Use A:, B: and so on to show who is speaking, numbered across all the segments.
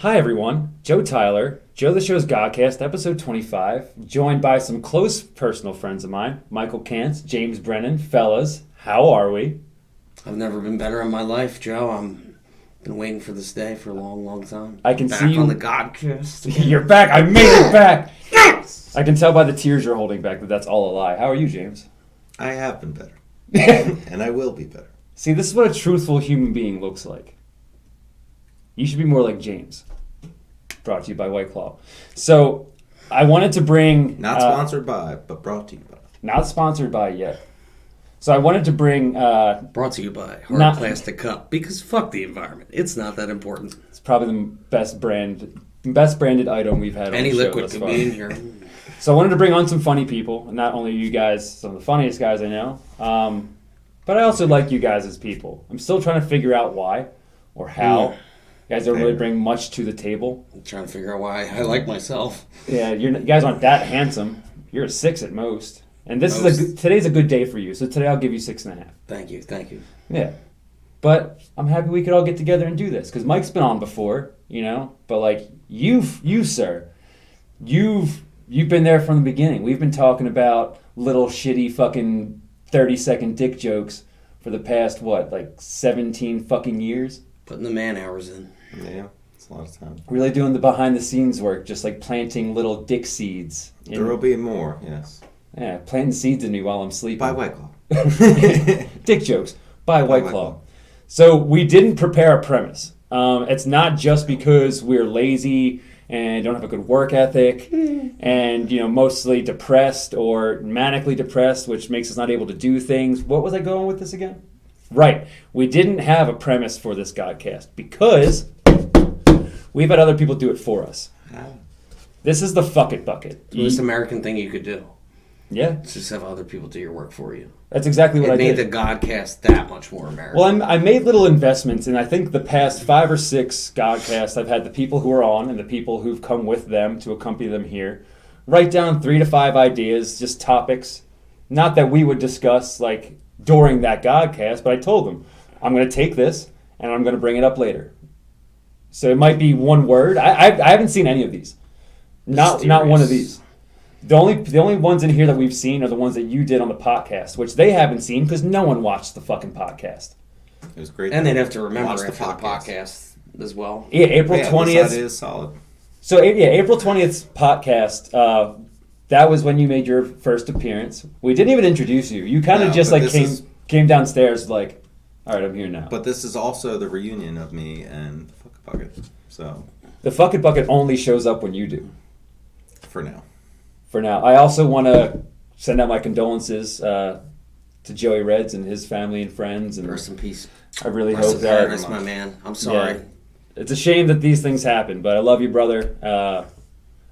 A: Hi everyone, Joe Tyler, Joe the Show's GODcast, episode 25, joined by some close personal friends of mine, Michael Cantz, James Brennan. Fellas, how are we?
B: I've never been better in my life, Joe. Been waiting for this day for a long, long time.
A: I can
B: back
A: see you
B: on the GODcast.
A: You're back. I made it back. Yes! I can tell by the tears you're holding back that that's all a lie. How are you, James?
C: I have been better. And I will be better.
A: See, this is what a truthful human being looks like. You should be more like James. Brought to you by White Claw. So, I wanted to bring...
C: Not sponsored by, but brought to you by.
A: Not sponsored by yet. So I wanted to bring...
B: Brought to you by Hard Plastic Cup, because fuck the environment. It's not that important.
A: It's probably the best branded item we've had on
B: Any
A: the show
B: liquid
A: thus
B: could
A: far.
B: be in here.
A: So I wanted to bring on some funny people. Not only are you guys some of the funniest guys I know, but I also like you guys as people. I'm still trying to figure out why or how. You guys don't really bring much to the table.
B: I'm trying to figure out why I like myself.
A: Yeah, you guys aren't that handsome. You're a 6 at most. And today's a good day for you. So today I'll give you 6.5.
B: Thank you.
A: Yeah. But I'm happy we could all get together and do this. Because Mike's been on before, you know. But like, you sir, you've been there from the beginning. We've been talking about little shitty fucking 30-second dick jokes for the past, 17 fucking years?
B: Putting the man hours in.
C: Yeah, it's a lot of time.
A: Really doing the behind-the-scenes work, just like planting little dick seeds.
C: There will be more, yes.
A: Yeah, planting seeds in me while I'm sleeping.
C: By White Claw.
A: Dick jokes. By White Claw. So we didn't prepare a premise. It's not just because we're lazy and don't have a good work ethic and, mostly depressed or manically depressed, which makes us not able to do things. What was I going with this again? Right. We didn't have a premise for this GODcast because we've had other people do it for us. This is the fuck it bucket.
B: The most American thing you could do.
A: Yeah.
B: Just have other people do your work for you.
A: That's exactly what I did.
B: It made the GODcast that much more American.
A: Well, I made little investments, and I think the past 5 or 6 GODcasts, I've had the people who are on and the people who've come with them to accompany them here write down 3 to 5 ideas, just topics. Not that we would discuss, during that GODcast, but I told them, I'm going to take this, and I'm going to bring it up later. So it might be one word. I haven't seen any of these. Not one of these. The only ones in here that we've seen are the ones that you did on the podcast, which they haven't seen because no one watched the fucking podcast.
C: It was great.
B: And they'd have to remember after the podcast as well.
A: Yeah, April 20th.
C: That is solid.
A: So, April 20th podcast, that was when you made your first appearance. We didn't even introduce you. You kind of came downstairs all right, I'm here now.
C: But this is also the reunion of me and the Fuck Bucket. So
A: the Fuck It Bucket only shows up when you do.
C: For now.
A: I also want to send out my condolences to Joey Reds and his family and friends. And
B: rest in peace.
A: I really hope that...
B: That's my man. I'm sorry.
A: Yeah, it's a shame that these things happen, but I love you, brother.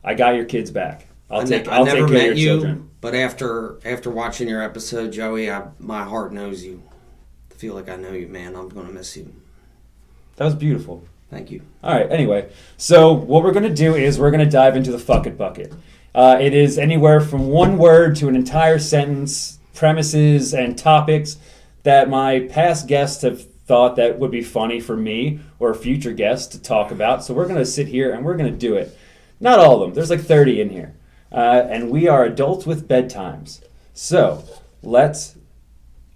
A: I got your kids back. I'll take care of your children.
B: But after watching your episode, Joey, my heart knows you. I feel like I know you, man. I'm going to miss you.
A: That was beautiful.
B: Thank you.
A: All right, anyway. So what we're going to do is we're going to dive into the Fuck It Bucket. It is anywhere from one word to an entire sentence, premises and topics that my past guests have thought that would be funny for me or future guests to talk about. So we're going to sit here and we're going to do it. Not all of them. There's 30 in here. And we are adults with bedtimes. So let's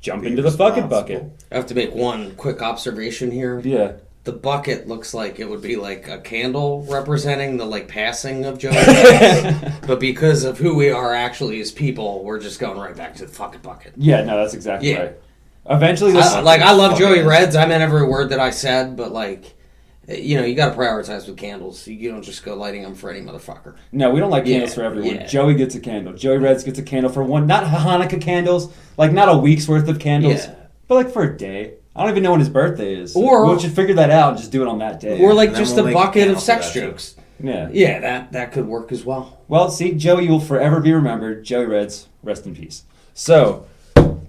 A: jump into the Fuck It Bucket.
B: I have to make one quick observation here.
A: Yeah.
B: The bucket looks like it would be like a candle representing the passing of Joey. But because of who we are actually as people, we're just going right back to the fucking bucket.
A: Yeah, no, that's exactly right. Eventually,
B: I love Joey Reds. I meant every word that I said, but you got to prioritize with candles. You don't just go lighting them for any motherfucker.
A: No, we don't light candles for everyone. Yeah. Joey gets a candle. Joey Reds gets a candle for one. Not Hanukkah candles, not a week's worth of candles, but for a day. I don't even know when his birthday is. Or we should figure that out and just do it on that day.
B: Or just a bucket of sex jokes.
A: Yeah.
B: Yeah, that could work as well.
A: Well, see, Joey will forever be remembered. Joey Reds, rest in peace. So,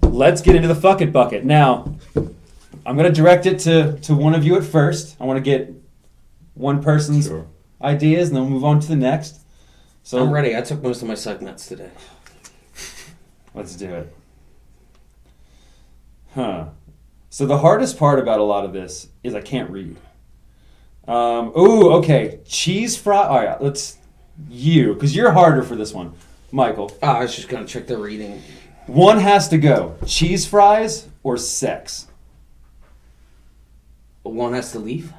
A: let's get into the Fuck It Bucket. Now, I'm going to direct it to one of you at first. I want to get one person's ideas, and then we'll move on to the next. So
B: I'm ready. I took most of my segments today.
A: Let's do it. So the hardest part about a lot of this is I can't read. Ooh, okay. Cheese fry. All right, because you're harder for this one, Michael.
B: Oh, I was just gonna check the reading.
A: One has to go. Cheese fries or sex?
B: One has to leave.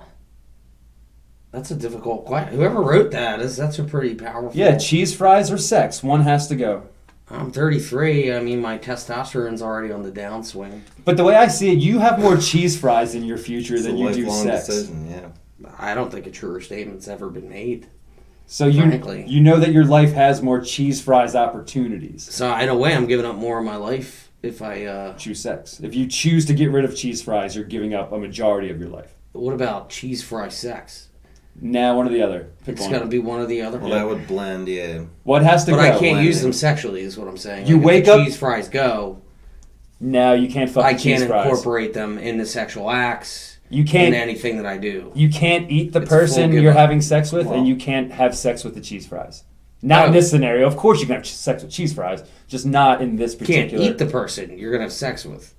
B: That's a difficult question. Whoever wrote that's a pretty powerful.
A: Yeah, cheese fries or sex. One has to go.
B: I'm 33. I mean, my testosterone's already on the downswing.
A: But the way I see it, you have more cheese fries in your future
C: It's
A: than
C: a
A: you do
C: lifelong
A: sex.
C: decision, yeah.
B: I don't think a truer statement's ever been made.
A: So you know that your life has more cheese fries opportunities.
B: So in a way, I'm giving up more of my life if I
A: choose sex. If you choose to get rid of cheese fries, you're giving up a majority of your life.
B: What about cheese fry sex?
A: Nah, one or the other. Pick
B: It's
A: one.
B: got to be one or the other.
C: Well, that would blend, yeah.
A: What has to
B: But
A: go?
B: I can't
C: blend
B: use
C: in.
B: them sexually, is what I'm saying.
A: You
B: Like,
A: wake
B: if the
A: up-
B: cheese fries go.
A: No, you can't fuck
B: I
A: cheese
B: can't
A: fries.
B: incorporate them into sexual acts.
A: You can't.
B: In anything that I do.
A: You can't eat the
B: It's a full
A: person
B: give
A: you're
B: up.
A: having sex with,
C: Well-
A: and you can't have sex with the cheese fries. Not in
B: Oh.
A: this scenario. Of course, you can have sex with cheese fries, just not in this
B: You can't
A: particular.
B: eat the person you're gonna have sex with.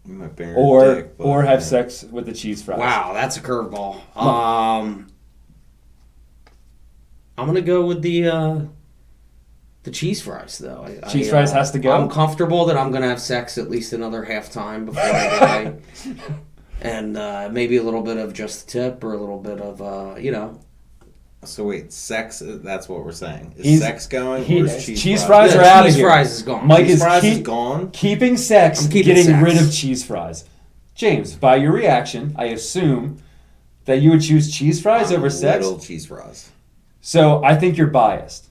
C: You might bang her
A: or
C: dick, but,
A: or have
C: yeah.
A: sex with the cheese fries.
B: Wow, that's a curveball. I'm gonna go with the cheese fries though.
A: Cheese fries has to go?
B: I'm comfortable that I'm gonna have sex at least another half time before I die, and maybe a little bit of just a tip or a little bit of
C: So wait, sex, that's what we're saying. Is
A: He's-
C: sex going
A: he-
C: or is cheese,
A: cheese
C: fries?
A: fries are out of
B: cheese
A: here.
B: fries is gone.
A: Mike
C: Cheese
A: is
C: fries is gone?
A: keeping sex,
B: I'm keeping
A: getting
B: sex.
A: rid of cheese fries. James, by your reaction, I assume that you would choose cheese fries over sex.
C: Little cheese fries.
A: So I think you're biased.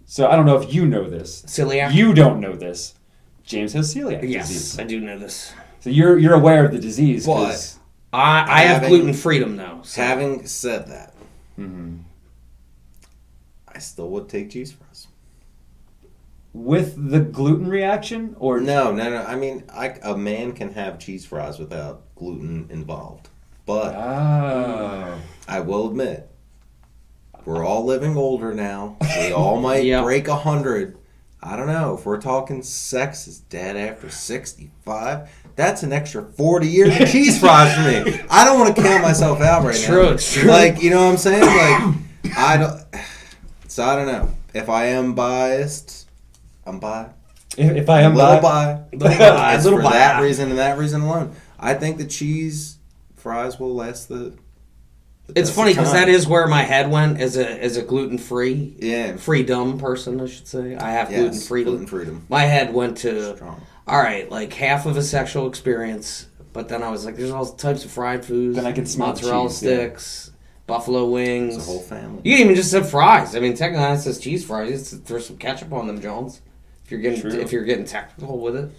A: So I don't know if you know this.
B: Celiac.
A: You don't know this. James has celiac
B: Yes,
A: disease.
B: I do know this.
A: So you're aware of the disease. 'Cause-
B: I have
C: Having-
B: gluten freedom though. So.
C: Having said that,
A: Mhm.
C: I still would take cheese fries.
A: With the gluten reaction, or
C: No. I mean, a man can have cheese fries without gluten involved. But
A: Oh.
C: I will admit, we're all living older now. We all might
B: Yep.
C: break 100. I don't know. If we're talking sex is dead after 65, that's an extra 40 years of cheese fries for me. I don't want to count myself out right now.
B: It's true.
C: Like, you know what I'm saying? Like, I don't. So I don't know. If I am biased, I'm biased.
A: If I am
C: Little
A: bi-
C: bi. It's
B: Little
C: for
B: bi.
C: that reason and that reason alone. I think the cheese fries will last the
B: It's
C: test
B: funny
C: of
B: because
C: time.
B: that is where my head went as a gluten free,
C: Yeah.
B: freedom person. I should say I have
C: Yes,
B: gluten freedom.
C: gluten freedom.
B: My head went to
C: Strong.
B: all right, like half of a sexual experience, but then I was like, there's all types of fried foods.
A: Then I can smell
B: mozzarella
A: cheese, yeah.
B: sticks, buffalo wings.
C: It's a whole family.
B: You can even just have fries. I mean, technically, it says cheese fries. Just throw some ketchup on them, Jones. If you're getting technical with it.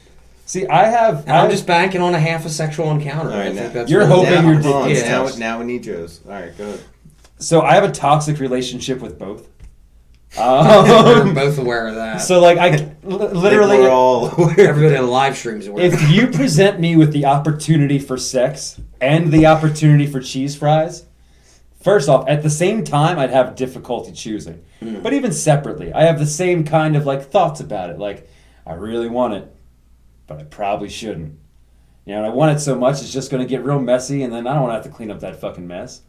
A: See, I have.
B: And I'm just banking on a half a sexual encounter.
C: All right,
B: I think
C: now-
B: that's
A: You're
B: really-
A: hoping
C: now,
A: you're
C: hold on,
A: dick-
C: now,
A: yeah.
C: now we need Joe's. All right, go ahead.
A: So I have a toxic relationship with both.
B: We're both aware of that.
A: So like
C: I think
A: literally,
C: we're all aware.
B: Everybody on the live streams aware.
A: if you present me with the opportunity for sex and the opportunity for cheese fries, first off, at the same time, I'd have difficulty choosing. But even separately, I have the same kind of like thoughts about it. Like, I really want it, but I probably shouldn't. You know, and I want it so much, it's just going to get real messy, and then I don't want to have to clean up that fucking mess.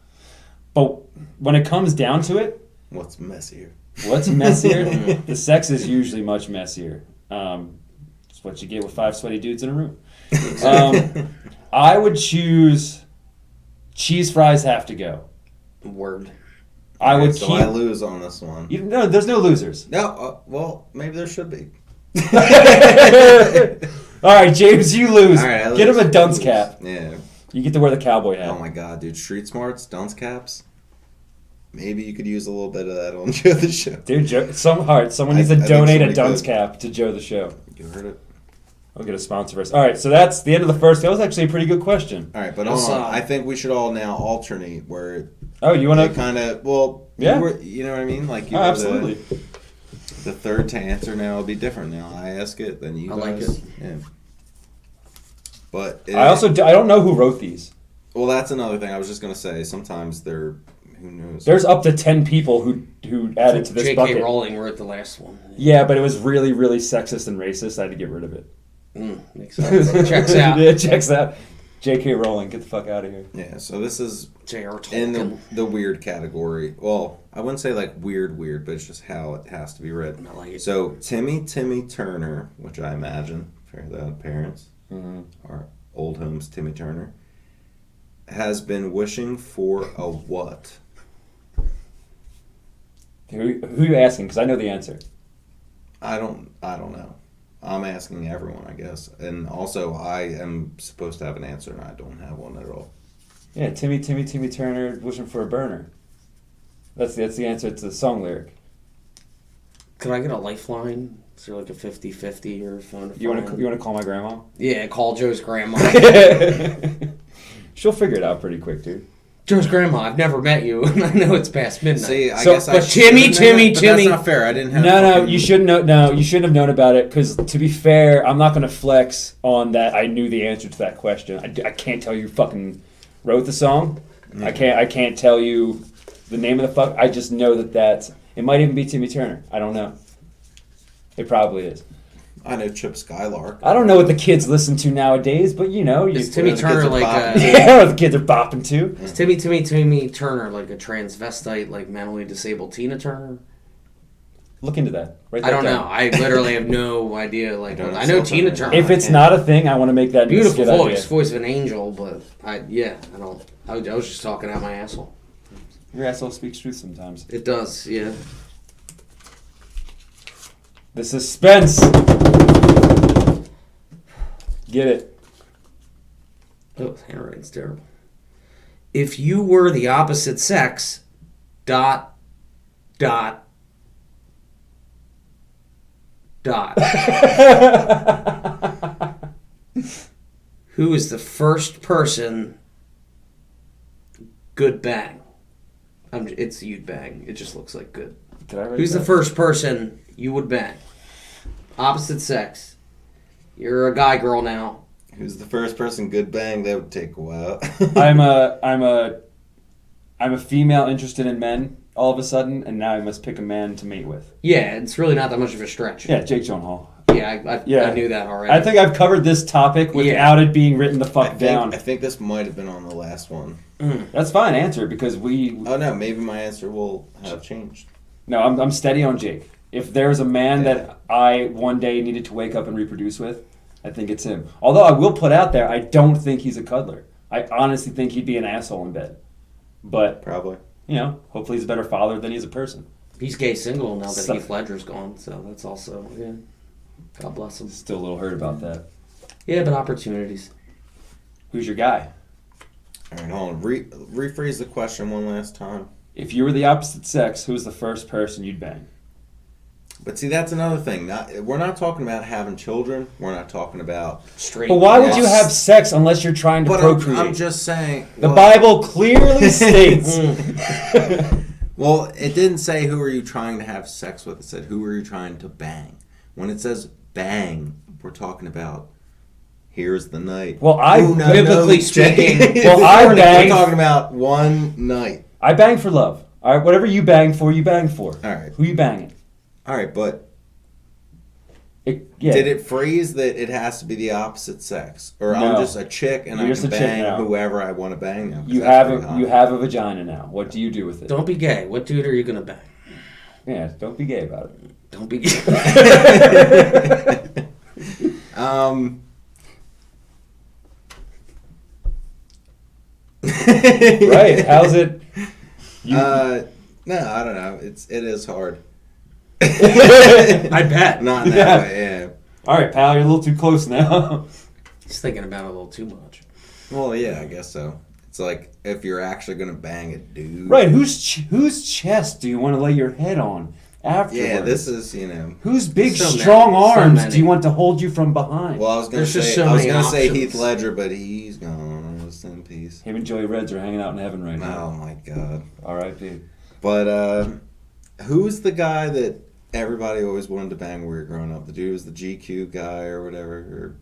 A: But when it comes down to it,
C: What's messier?
A: what's messier? The sex is usually much messier. It's what you get with 5 sweaty dudes in a room. I would choose cheese fries have to go.
B: Word.
A: I would
C: so
A: keep.
C: I lose on this one.
A: No, there's no losers.
C: No, well, maybe there should be.
A: All right, James, you lose.
C: All right, I
A: Get him
C: lose.
A: a dunce cap.
C: Yeah.
A: You get to wear the cowboy hat.
C: Oh my god, dude. Street smarts, dunce caps. Maybe you could use a little bit of that on Joe the Show.
A: Dude, Joe, someone needs
C: I
A: to
C: think
A: donate a
C: somebody
A: dunce
C: could.
A: cap to Joe the Show.
C: You heard it.
A: I'll get a sponsor first. All right, so that's the end of the first. That was actually a pretty good question.
C: All right, but hold
B: What's
C: on.
B: up?
C: I think we should all now alternate where
A: Oh, you want
C: they
A: to?
C: kind of, well,
A: Yeah.
C: you know what I mean? Like, you
A: Oh,
C: were
A: absolutely.
C: The third to answer now will be different now. I ask it, then you
B: I like
C: guys.
B: it.
C: Yeah. But
A: I don't know who wrote these.
C: well, that's another thing. I was just gonna say. Sometimes they're who knows.
A: There's up to 10 people who added to this
B: J.K.
A: bucket.
B: Rowling wrote the last one.
A: Yeah, but it was really, really sexist and racist. I had to get rid of it.
B: Makes sense. Checks out.
A: Yeah, it checks out. J.K. Rowling, get the fuck out of here.
C: Yeah, so this is
B: J.R.
C: in
B: Tolkien.
C: the weird category. Well, I wouldn't say like weird, but it's just how it has to be read.
B: I like it.
C: So Timmy Turner, which I imagine Fairly Odd Parents, or Old Home's Timmy Turner, has been wishing for a what?
A: Who are you asking? Because I know the answer.
C: I don't know. I'm asking everyone, I guess. And also, I am supposed to have an answer, and I don't have one at all.
A: Yeah, Timmy Turner wishing for a burner. That's the answer to the song lyric.
B: Could I get a lifeline? Is there like a 50-50 or phone?
A: You want to call my grandma?
B: Yeah, call Joe's grandma.
A: She'll figure it out pretty quick, dude.
B: Joe's grandma, I've never met you, and I know it's past midnight.
C: See, I guess
B: but
C: I
B: Timmy.
C: But that's not fair. I didn't have.
A: No, you shouldn't know. No, you shouldn't have known about it. Because to be fair, I'm not going to flex on that. I knew the answer to that question. I can't tell you who fucking wrote the song.
C: Yeah.
A: I can't tell you the name of the fuck. I just know that it might even be Timmy Turner. I don't know. It probably is.
C: I know Chip Skylark.
A: I don't know what the kids listen to nowadays, but you know,
B: Is Timmy Turner like
A: yeah, what the kids are bopping to.
B: Is Timmy Turner like a transvestite, like mentally disabled Tina Turner?
A: Look into that. Write that
B: I don't
A: down.
B: know. I literally have no idea. Like
C: I don't know
B: I know
C: something
B: Tina
C: like
B: Turner.
C: that.
A: If it's not a thing, I want to make that into a
B: beautiful
A: skit
B: voice,
A: idea.
B: voice of an angel, but I don't. I was just talking out my asshole.
A: Your asshole speaks truth sometimes.
B: It does, yeah.
A: The suspense. Get it.
B: Oh, handwriting's terrible. If you were the opposite sex, ... Who is the first person good bang? It's you'd bang. It just looks like good.
A: Did I write
B: Who's
A: that?
B: the first person you would bang? Opposite sex. You're a guy, girl now.
C: Who's the first person good bang? That would take a while.
A: I'm a female interested in men all of a sudden, and now I must pick a man to mate with.
B: Yeah, it's really not that much of a stretch.
A: Yeah, Jake Gyllenhaal.
B: Yeah, I knew that already.
A: I think I've covered this topic without it being written the fuck down.
C: I think this might have been on the last one.
A: That's fine. Answer because we.
C: Oh no, maybe my answer will have changed.
A: No, I'm steady on Jake. If there's a man that I one day needed to wake up and reproduce with, I think it's him. Although I will put out there, I don't think he's a cuddler. I honestly think he'd be an asshole in bed. But
C: Probably.
A: you know, hopefully he's a better father than he's a person.
B: He's gay single now that
A: So-
B: Heath Ledger's gone, so that's also, yeah. God bless him.
A: Still a little hurt about that.
B: Yeah, but opportunities.
A: Who's your guy?
C: All right, hold on. Rephrase the question one last time.
A: If you were the opposite sex, who's the first person you'd bang?
C: But see, that's another thing. We're not talking about having children. We're not talking about
B: Straight.
A: But why would you
C: Yes.
A: have sex unless you're trying to
C: But
A: procreate?
C: I'm just saying.
A: The Bible clearly states.
C: Well, it didn't say who are you trying to have sex with. It said who are you trying to bang. When it says bang, we're talking about here's the night.
A: Well, I
C: Ooh, no,
B: biblically
C: no,
B: speaking,
C: Jay.
A: well, I
C: We're
A: bang.
C: talking about one night.
A: I bang for love. All right, whatever you bang for, you bang for.
C: All right.
A: Who you banging?
C: All right, but
A: Yeah.
C: did it phrase that it has to be the opposite sex, or
A: No.
C: I'm just a chick and
A: You're
C: I
A: just
C: can
A: a chick
C: bang
A: now.
C: whoever I want to bang now? 'Cause
A: You
C: that's
A: have
C: pretty hot.
A: you have a vagina now. What do you do with it?
B: Don't be gay. What dude are you going to bang?
A: Yeah, don't be gay about it.
B: Don't be gay.
A: Right? How's it?
C: No, I don't know. It is hard.
B: I bet.
C: Not in that
A: Yeah.
C: way, yeah.
A: All right, pal, you're a little too close now.
B: He's thinking about it a little too much.
C: Well, yeah, I guess so. It's like if you're actually gonna bang a dude.
A: Right? Whose chest do you want to lay your head on afterwards?
C: Yeah, this is
A: Whose big
B: So many.
A: strong
B: So
A: arms
B: many.
A: do you want to hold you from behind?
C: Well, I was gonna
B: There's just
C: say
B: so
C: I was
B: many
C: gonna say
B: options.
C: Heath Ledger, but he's gone. Rest in peace.
A: Him and Joey Reds are hanging out in heaven right now.
C: Oh my god.
A: R.I.P.
C: But who's the guy that everybody always wanted to bang when we were growing up? The dude was the GQ guy or whatever. Or...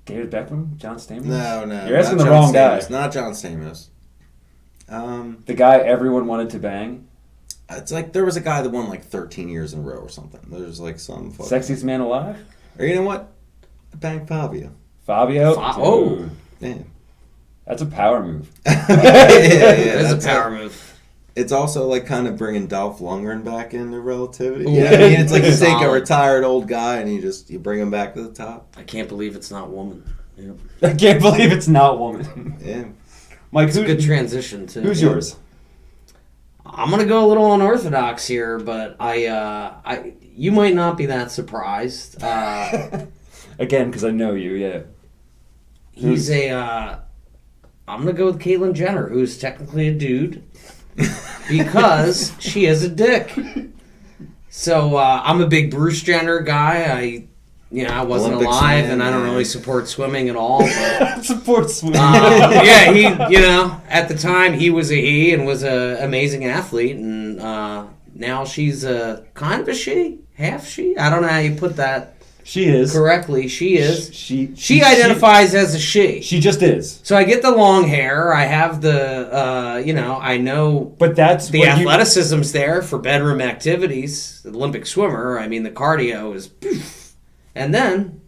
A: David Beckham? John Stamos?
C: No.
A: You're asking
C: not
A: the
C: John
A: wrong guy.
C: Stamos. Not John Stamos.
A: The guy everyone wanted to bang?
C: It's like there was a guy that won like 13 years in a row or something. There's like some fucking...
A: Sexiest man alive?
C: Or you know what? I banged Fabio.
A: Fabio?
B: Oh.
A: Dude.
C: Man.
A: That's a power move.
B: That's a power move.
C: It's also like kind of bringing Dolph Lundgren back into relativity.
A: Yeah.
C: You know what I mean? It's like you take a retired old guy and you bring him back to the top.
B: I can't believe it's not woman. Yep.
A: I can't believe it's not woman.
C: Yeah.
A: Mike,
B: It's a good transition too.
A: Who's yours?
B: I'm gonna go a little unorthodox here, but you might not be that surprised.
A: Again, because I know you, yeah.
B: He's I'm gonna go with Caitlyn Jenner, who's technically a dude, because she is a dick. So I'm a big Bruce Jenner guy. I wasn't
C: Olympic
B: alive,
C: swim,
B: and I don't
C: yeah.
B: really support swimming at all. But,
A: Support swimming.
B: yeah, he, at the time he was a he and was an amazing athlete, and now she's kind of a she, half she. I don't know how you put that.
A: She is.
B: Correctly, she is.
A: She
B: identifies as a she.
A: She just is.
B: So I get the long hair. I have the, I know.
A: But that's
B: the athleticism's there for bedroom activities. The Olympic swimmer. I mean, the cardio is, and then,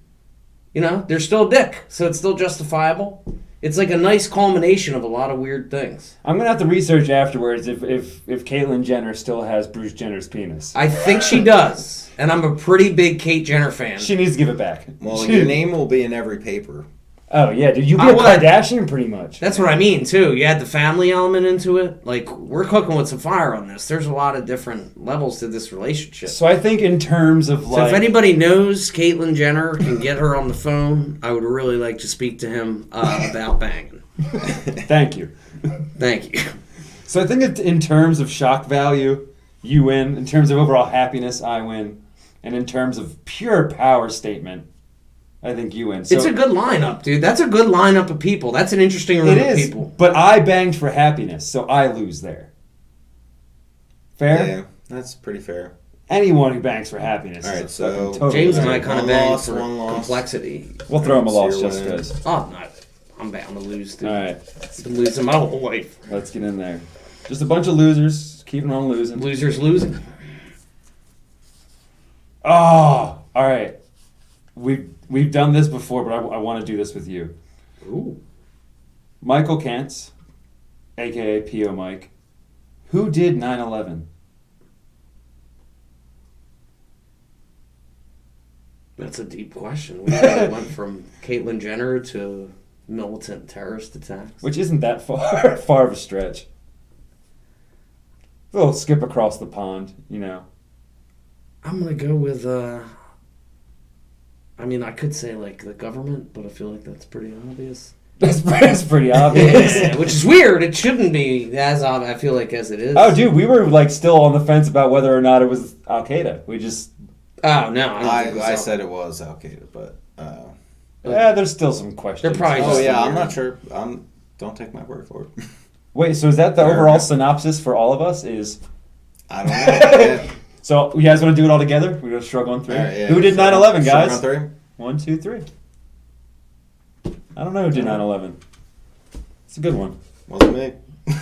B: they're still a dick, so it's still justifiable. It's like a nice culmination of a lot of weird things.
A: I'm gonna have to research afterwards if Caitlyn Jenner still has Bruce Jenner's penis.
B: I think she does, and I'm a pretty big Kate Jenner fan.
A: She needs to give it back.
C: Well, your name will be in every paper.
A: Oh yeah, dude, you be a Kardashian pretty much.
B: That's what I mean too. You add the family element into it. Like, we're cooking with some fire on this. There's a lot of different levels to this relationship.
A: So I think in terms of
B: So if anybody knows Caitlyn Jenner can get her on the phone, I would really like to speak to him about banging.
A: Thank you.
B: Thank you.
A: So I think in terms of shock value, you win. In terms of overall happiness, I win. And in terms of pure power statement, I think you win. So,
B: it's a good lineup, dude. That's a good lineup of people. That's an interesting room of people.
A: But I banged for happiness, so I lose there. Fair?
C: Yeah, that's pretty fair.
A: Anyone who bangs for happiness.
C: All right,
A: is
C: so
A: total
B: James and
A: loser.
B: I kind of bang for complexity.
A: We'll throw him a loss
C: So
A: just
C: you're winning.
A: because.
B: Oh, no. I'm bound to lose, dude.
A: All right,
B: I've been losing my whole life.
A: let's get in there. Just a bunch of losers keeping on losing.
B: Losers losing.
A: Oh, all right. We've done this before, but I want to do this with you.
B: Ooh.
A: Michael Cantz, a.k.a. P.O. Mike, who did 9/11?
B: That's a deep question. We really went from Caitlyn Jenner to militant terrorist attacks.
A: Which isn't that far of a stretch. A little skip across the pond,
B: I'm going to go with, I could say, like, the government, but I feel like that's pretty obvious.
A: That's pretty obvious.
B: Yeah, which is weird. It shouldn't be as obvious, I feel like, as it is.
A: Oh, dude, we were, still on the fence about whether or not it was Al-Qaeda. We just...
B: Oh, no. I don't think
C: I
B: so.
C: said it was Al-Qaeda, but...
A: Yeah, there's still some questions.
B: They're probably
C: Oh,
B: just
C: yeah,
B: weird.
C: I'm not sure. Don't take my word for it.
A: Wait, so is that the overall synopsis for all of us? Is
C: I don't know. Yeah.
A: So, you guys want to do it all together? We're going to struggle on 3.
C: All right, yeah,
A: Who did 9/11, guys?
C: On 3?
A: 1, 2, 3. I don't know who did 9/11. It's a good one.
C: Wasn't me.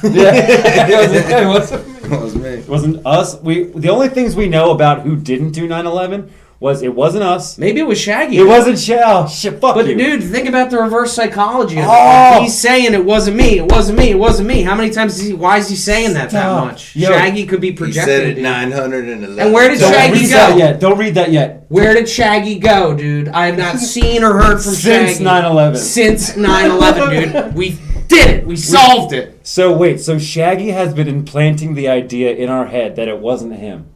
A: Yeah, it wasn't me.
C: It wasn't me.
A: It wasn't us. The only things we know about who didn't do 9/11 was it wasn't us.
B: Maybe it was Shaggy.
A: It wasn't oh, shit, fuck
B: But
A: you.
B: dude, think about the reverse psychology of it.
A: Oh.
B: He's saying it wasn't me, it wasn't me, it wasn't me. How many times why is he saying that much?
A: Yo.
B: Shaggy could be
C: He
B: projected.
C: said it
B: dude.
C: 911.
B: And where did
A: Don't
B: Shaggy
A: read
B: go?
A: that yet. Don't read that yet.
B: Where did Shaggy go, dude? I have not seen or heard from
A: Since
B: Shaggy.
A: 9/11.
B: Since 9/11, dude. We did it. We solved it.
A: So wait, so Shaggy has been implanting the idea in our head that it wasn't him.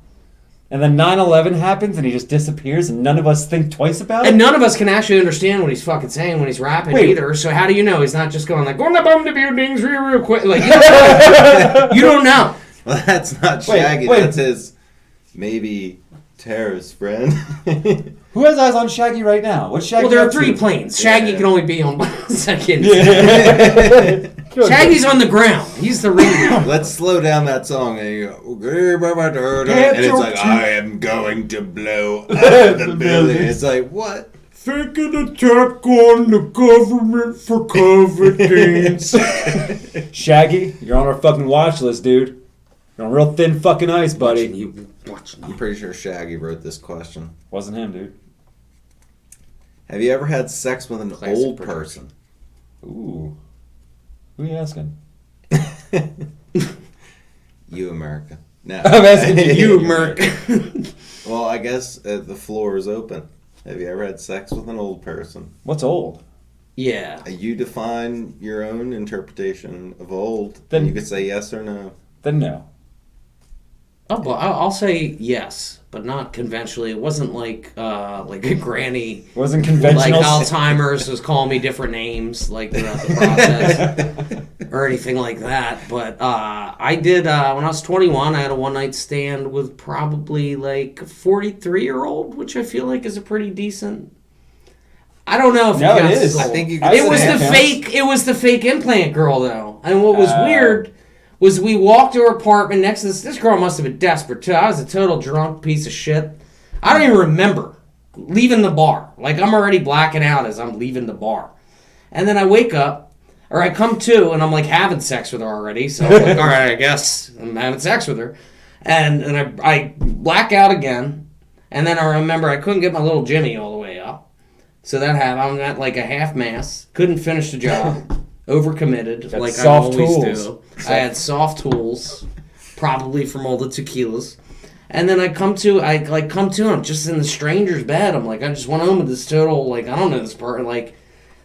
A: And then 9/11 happens and he just disappears and none of us think twice about it?
B: And none of us can actually understand what he's fucking saying when he's rapping either. So how do you know he's not just going like, "Gonna bomb the buildings real quick"? Like, you don't know.
C: Well, that's not Shaggy. That's his maybe terrorist friend.
A: Who has eyes on Shaggy right now? What's Shaggy
B: Well, there are
A: up to?
B: 3 planes. Shaggy can only be on 1 second.
A: Yeah.
B: Shaggy's on the ground. He's the ring.
C: Let's slow down that song and you go, and it's like, I am going to blow up the building. It's like, what?
A: Fake an attack on the government for COVID. Shaggy, you're on our fucking watch list, dude. You're on real thin fucking ice, buddy.
C: I'm pretty sure Shaggy wrote this question.
A: Wasn't him, dude.
C: Have you ever had sex with an
B: Classic
C: old
B: production.
C: person?
A: Ooh. Who are you asking?
C: You, America. No.
A: I'm asking
B: You, Merc.
C: Well, I guess the floor is open. Have you ever had sex with an old person?
A: What's old?
B: Yeah.
C: You define your own interpretation of old.
A: Then
C: you could say yes or no.
A: Then no.
B: Oh, well, I'll say yes, but not conventionally. It wasn't like a granny,
A: Wasn't conventional.
B: like Alzheimer's was calling me different names like throughout the process or anything like that. But I did when I was 21. I had a one night stand with probably like a 43-year-old, which I feel like is a pretty decent. I don't know if
A: No,
B: it
A: it
B: counts
A: is.
B: as
C: I
B: old.
C: think you could
B: It was
C: say
B: the
C: it.
B: fake. It was the fake implant girl though, and what was weird was we walked to her apartment next to this. This girl must have been desperate too. I was a total drunk piece of shit. I don't even remember leaving the bar. Like I'm already blacking out as I'm leaving the bar, and then I wake up or I come to and I'm like having sex with her already. So I'm like, all right, I guess I'm having sex with her, and I black out again, and then I remember I couldn't get my little Jimmy all the way up. So that happened. I'm at like a half mass. Couldn't finish the job. Overcommitted,
A: Got
B: like I
A: soft
B: always
A: tools.
B: do. I had soft tools, probably from all the tequilas. And then I come to, and I'm just in the stranger's bed. I'm like, I just went home with this total, like, I don't know this part. Like,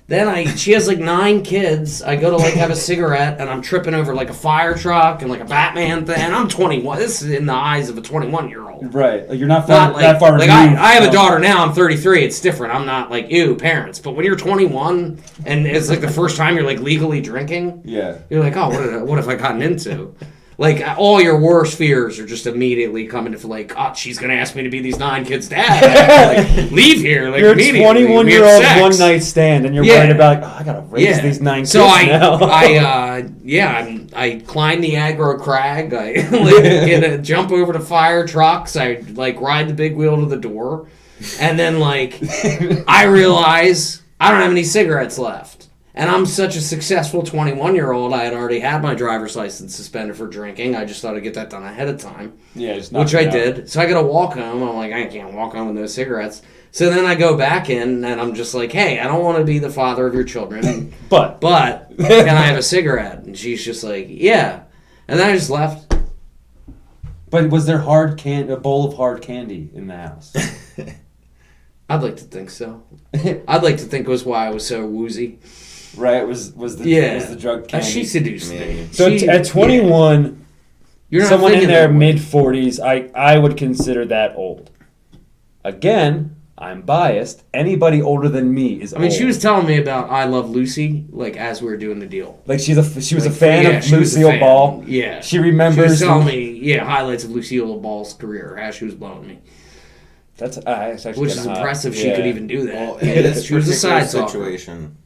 B: then she has like 9 kids. I go to like have a cigarette and I'm tripping over like a fire truck and like a Batman thing. And I'm 21. This is in the eyes of a 21-year-old.
A: Right. Like, you're not
B: Not
A: that far
B: like
A: removed.
B: I have a daughter now. I'm 33. It's different. I'm not like ew parents. But when you're 21 and it's like the first time you're like legally drinking,
A: Yeah.
B: you're like, oh, what have I gotten into? Like all your worst fears are just immediately coming to like, oh, she's gonna ask me to be these 9 kids' dad. I have to, like, leave here. Like
A: You're a
B: immediately.
A: 21-year-old one night stand, and you're worried about like, oh, I gotta raise these 9 kids now.
B: I climb the aggro crag. I jump over to fire trucks. I like ride the big wheel to the door, and then like I realize I don't have any cigarettes left. And I'm such a successful 21-year-old. I had already had my driver's license suspended for drinking. I just thought I'd get that done ahead of time.
A: Yeah, just
B: which I did. So I got to walk home. I'm like, I can't walk home with no cigarettes. So then I go back in, and I'm just like, hey, I don't want to be the father of your children.
A: But
B: Can I have a cigarette? And she's just like, yeah. And then I just left.
A: But was there a bowl of hard candy in the house?
B: I'd like to think so. I'd like to think it was why I was so woozy.
A: Right? Was the drug candy?
B: She seduced me.
A: So at 21,
B: You're not
A: someone in
B: thinking
A: their
B: that way.
A: mid-40s, I would consider that old. Again, I'm biased. Anybody older than me is old.
B: I mean, she was telling me about I Love Lucy, like, as we were doing the deal.
A: Like, she was a
B: Like,
A: fan
B: yeah,
A: of
B: she was a
A: Lucille
B: fan.
A: Ball.
B: Yeah.
A: She remembers...
B: She was telling me, highlights of Lucille Ball's career, as she was blowing me.
A: That's actually
B: Which is
A: kinda hot.
B: impressive she could even do that.
C: Well, in this
B: she was a
C: particular
B: side talker.
C: situation,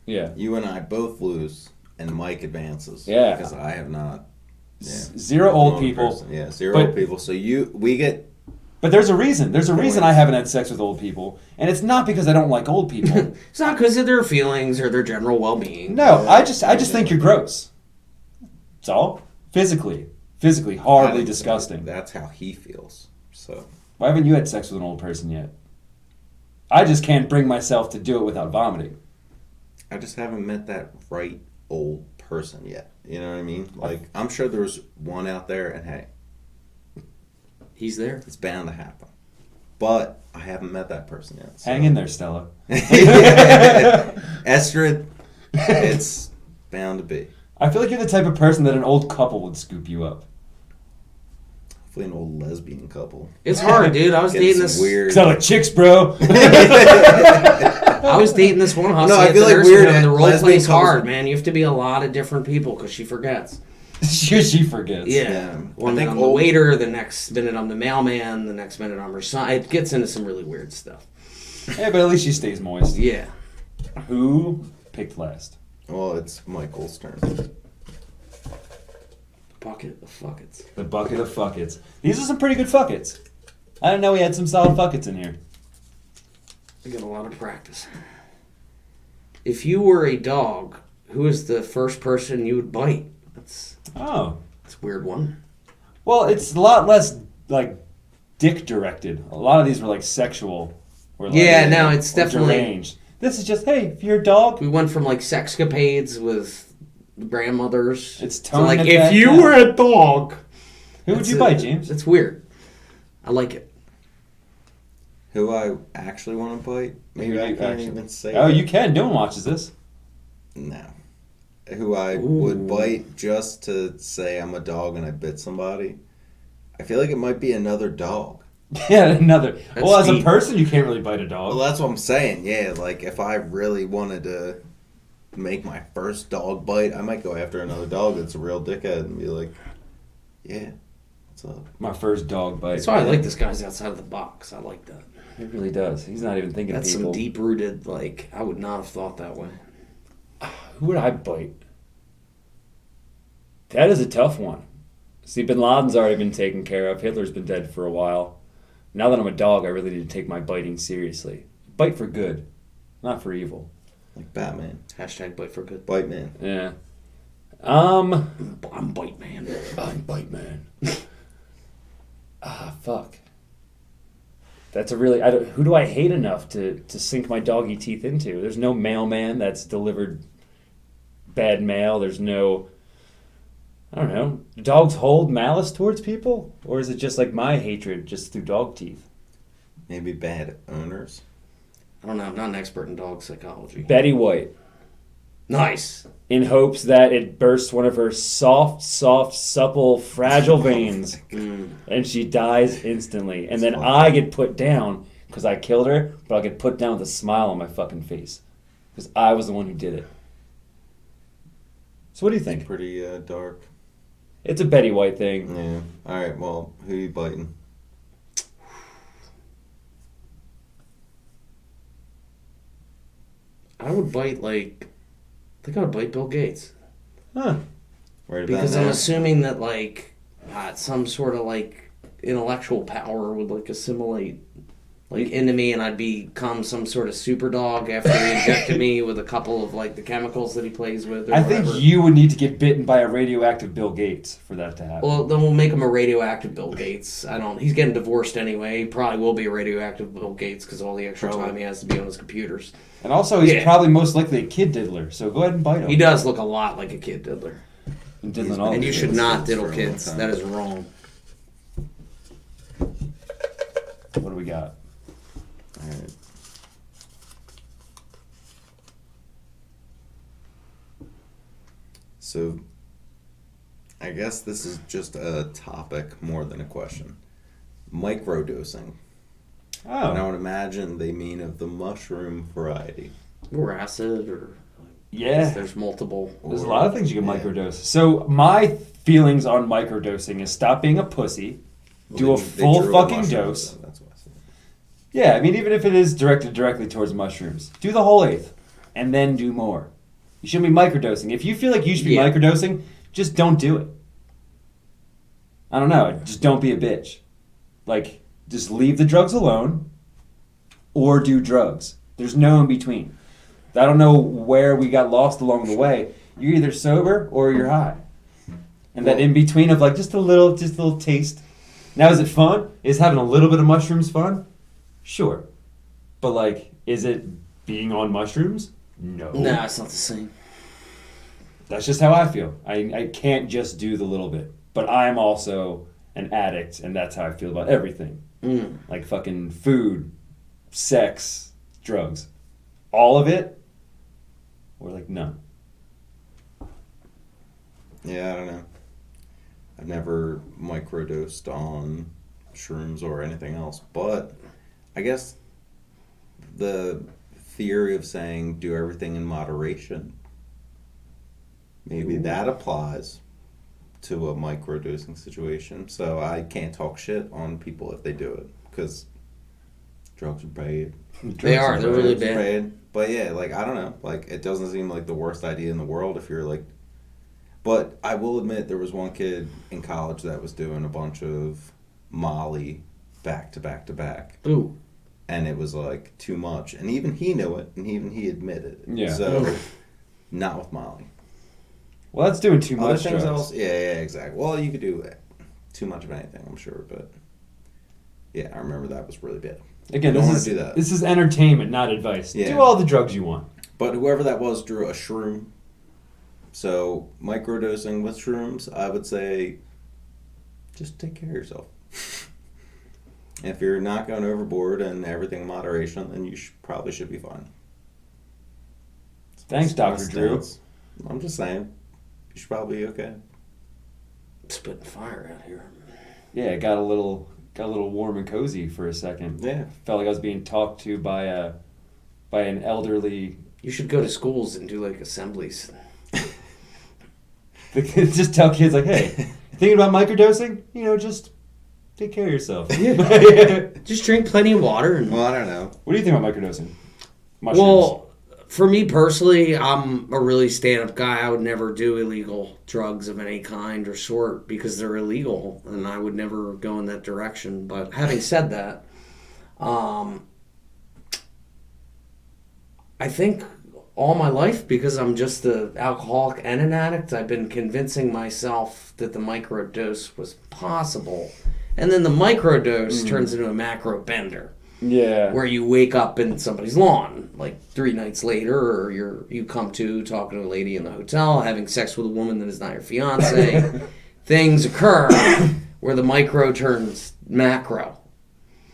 C: you and I both lose, and Mike advances.
A: Yeah.
C: Because I have not. Yeah.
A: Zero old
C: One
A: people.
C: person. Yeah, zero old people. So we get.
A: But there's a reason. There's a reason I haven't had sex with old people, and it's not because I don't like old people.
B: It's not because of their feelings or their general well-being.
A: No, I just think you're gross. That's all. Physically, horribly disgusting.
C: That's how he feels. So.
A: Why haven't you had sex with an old person yet? I just can't bring myself to do it without vomiting.
C: I just haven't met that right old person yet. You know what I mean? Like, I'm sure there's one out there, and hey,
B: he's there.
C: it's bound to happen. But I haven't met that person yet. So.
A: Hang in there, Stella.
C: Estrid, it's bound to be.
A: I feel like you're the type of person that an old couple would scoop you up.
C: Hopefully an old lesbian couple.
B: It's hard, dude. I was
C: Getting
B: dating
C: some
B: this.
C: weird.
A: Sound like chicks, bro.
B: I was dating this one husky.
C: No, I
B: at
C: feel
B: the
C: like
B: nursing
C: weird
B: home, and the role
C: lesbian
B: plays
C: couples-
B: hard, man. You have to be a lot of different people because she forgets.
A: she forgets.
B: Yeah. One
C: I think
B: minute I'm the waiter, the next minute I'm the mailman, the next minute I'm her son. It gets into some really weird stuff.
A: Yeah, but at least she stays moist.
B: Yeah.
A: Who picked last?
C: Well, it's Michael's turn.
B: Bucket of fuckets.
A: The bucket of fuckets. These are some pretty good fuckets. I didn't know we had some solid fuckets in here.
B: I got a lot of practice. If you were a dog, who is the first person you would bite? That's a weird one.
A: Well, it's a lot less like dick directed. A lot of these were like sexual. Or like,
B: Yeah, no, it's
A: or
B: definitely
A: deranged. This is just, hey, if you're a dog,
B: We went from like sexcapades with grandmothers.
A: it's
B: to
A: toning
B: like,
A: it
B: if
A: back
B: you
A: down.
B: were a dog.
A: Who would
B: That's
A: you
B: it.
A: bite, James?
B: It's weird. I like it.
C: Who I actually want to bite? Maybe
A: Who
C: I
A: you
C: can't
A: actually-
C: even say.
A: Oh,
C: that.
A: you can. No one watches this.
C: No. Who I
B: Ooh.
C: would bite just to say I'm a dog and I bit somebody. I feel like it might be another dog.
A: Yeah, another.
B: That's
A: Well, as a
B: deep.
A: person, you can't really bite a dog.
C: Well, that's what I'm saying. Yeah, like if I really wanted to make my first dog bite, I might go after another dog that's a real dickhead and be like, yeah, what's up?
A: My first dog bite.
B: That's why I like this guy's outside of the box. I like that.
A: He really does. He's not even thinking
B: That's
A: of people.
B: some deep-rooted, like, I would not have thought that way.
A: Who would I bite? That is a tough one. See, Bin Laden's already been taken care of. Hitler's been dead for a while. Now that I'm a dog, I really need to take my biting seriously. Bite for good, not for evil.
C: Like Batman,
B: Hashtag bite for good.
C: Bite Man.
A: Yeah.
B: I'm bite man.
A: I'm Bite Man. Fuck. That's a really... who do I hate enough to sink my doggy teeth into? There's no mailman that's delivered bad mail. There's no... I don't know. Do dogs hold malice towards people? Or is it just like my hatred just through dog teeth?
C: Maybe bad owners.
B: I don't know. I'm not an expert in dog psychology.
A: Betty White.
B: Nice.
A: In hopes that it bursts one of her soft, supple, fragile veins. And she dies instantly. And then I get put down because I killed her, but I'll get put down with a smile on my fucking face. Because I was the one who did it. So what do you think?
C: Pretty dark.
A: It's a Betty White thing.
C: Yeah. All right. Well, who you biting?
B: I would bite, like... I think I would bite Bill Gates.
A: Huh.
C: Right about
B: Because
C: now.
B: I'm assuming that, like, some sort of, like, intellectual power would, like, assimilate, like, into me, and I'd become some sort of super dog after he injected me with a couple of, like, the chemicals that he plays with or
A: I
B: whatever.
A: think you would need to get bitten by a radioactive Bill Gates for that to happen.
B: Well, then we'll make him a radioactive Bill Gates. He's getting divorced anyway. He probably will be a radioactive Bill Gates because all the extra
C: Probably.
B: time he has to be on his computers.
A: And also, he's
B: Yeah.
A: probably most likely a kid diddler, so go ahead and bite him.
B: He does look a lot like a kid diddler.
A: And diddling all
B: And
A: the
B: you
A: kids.
B: should not
C: kids
B: diddle
C: for a long
B: kids.
C: time.
B: That is wrong.
A: What do we got?
C: All right. So, I guess this is just a topic more than a question. Microdosing. And I
A: Oh,
C: would imagine they mean of the mushroom variety.
B: Or acid, or
A: yeah.
B: there's multiple.
A: There's a lot of things you can
C: Yeah.
A: microdose. So my feelings on microdosing is stop being a pussy, do a
C: They
A: full
C: drew
A: fucking
C: mushrooms,
A: dose.
C: so that's why I said
A: Yeah, I mean, even if it is directed directly towards mushrooms, do the whole eighth, and then do more. You shouldn't be microdosing. If you feel like you should be
B: Yeah.
A: microdosing, just don't do it. I don't know. Just don't be a bitch. Like, just leave the drugs alone, or do drugs. There's no in between. I don't know where we got lost along the way. You're either sober or you're high, and that
C: Well-
A: in between of like just a little taste. Now, is it fun? Is having a little bit of mushrooms fun? Sure, but like, is it being on mushrooms? No.
B: Nah, it's not the same.
A: That's just how I feel. I can't just do the little bit, but I'm also an addict, and that's how I feel about everything. Like fucking food, sex, drugs, all of it, or like none.
C: Yeah, I don't know. I've never microdosed on shrooms or anything else, but I guess the theory of saying do everything in moderation, maybe that applies to a microdosing situation. So I can't talk shit on people if they do it, because drugs are bad.
B: They are. They're really
C: Drugs are
B: bad.
C: But yeah, like, I don't know. Like, it doesn't seem like the worst idea in the world if you're like... But I will admit there was one kid in college that was doing a bunch of Molly back to back to back.
B: Ooh.
C: And it was like too much. And even he knew it, and even he admitted it.
A: Yeah.
C: So, not with Molly.
A: Well, that's doing too
C: Other
A: much
C: things
A: drugs.
C: else, yeah, exactly. Well, you could do too much of anything, I'm sure, but yeah, I remember that was really bad.
A: Again,
C: don't
A: this
C: want
A: is
C: to do that.
A: This is entertainment, not advice.
C: Yeah.
A: Do all the drugs you want.
C: But whoever that was drew a shroom. So microdosing with shrooms, I would say, just take care of yourself. If you're not going overboard and everything in moderation, then you probably should be fine.
A: Thanks, Dr. Drew.
C: I'm just saying, you should probably be okay.
B: Spitting fire out here.
A: Yeah, it got a little warm and cozy for a second.
C: Yeah.
A: Felt like I was being talked to by an elderly.
B: You should go to schools and do like assemblies.
A: Just tell kids like, hey, thinking about microdosing? Just take care of yourself.
B: Just drink plenty of water. And...
C: Well, I don't know.
A: What do you think about microdosing? Mushrooms.
B: Well, for me personally, I'm a really stand-up guy. I would never do illegal drugs of any kind or sort because they're illegal, and I would never go in that direction. But having said that, I think all my life, because I'm just an alcoholic and an addict, I've been convincing myself that the microdose was possible. And then the microdose turns into a macro bender.
A: Yeah.
B: Where you wake up in somebody's lawn, like 3 nights later, or you come to talking to a lady in the hotel, having sex with a woman that is not your fiance. Things occur where the micro turns macro.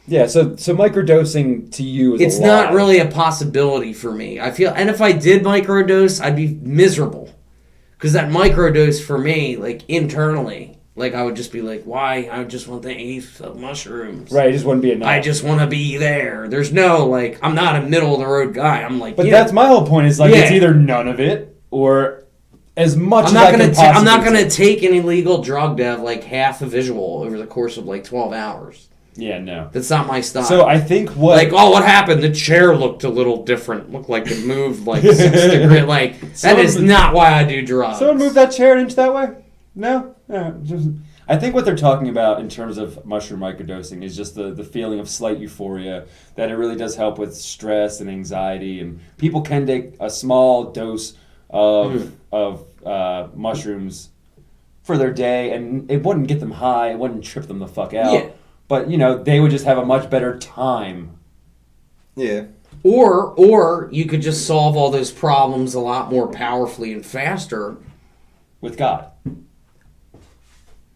A: Yeah, so microdosing to you is
B: it's not really a possibility for me. I feel, and if I did microdose, I'd be miserable. Because that microdose for me, like internally, like I would just be like, why? I just want the eighth of mushrooms.
A: Right, it just wouldn't be enough.
B: I just want to be there. There's no, like, I'm not a middle of the road guy. I'm like,
A: but that's my whole point is like, it's either none of it or as much as I can possibly
B: I'm not going to take an illegal drug to have like half a visual over the course of like 12 hours.
A: Yeah, no.
B: That's not my style.
A: So I think
B: what happened? The chair looked a little different. Looked like it moved like 6 degrees. Like, that is not why I do drugs.
A: Someone move that chair an inch that way? No? I think what they're talking about in terms of mushroom microdosing is just the feeling of slight euphoria, that it really does help with stress and anxiety, and people can take a small dose of mushrooms for their day, and it wouldn't get them high, it wouldn't trip them the fuck out. Yeah. But, they would just have a much better time.
C: Yeah.
B: Or you could just solve all those problems a lot more powerfully and faster.
A: With God.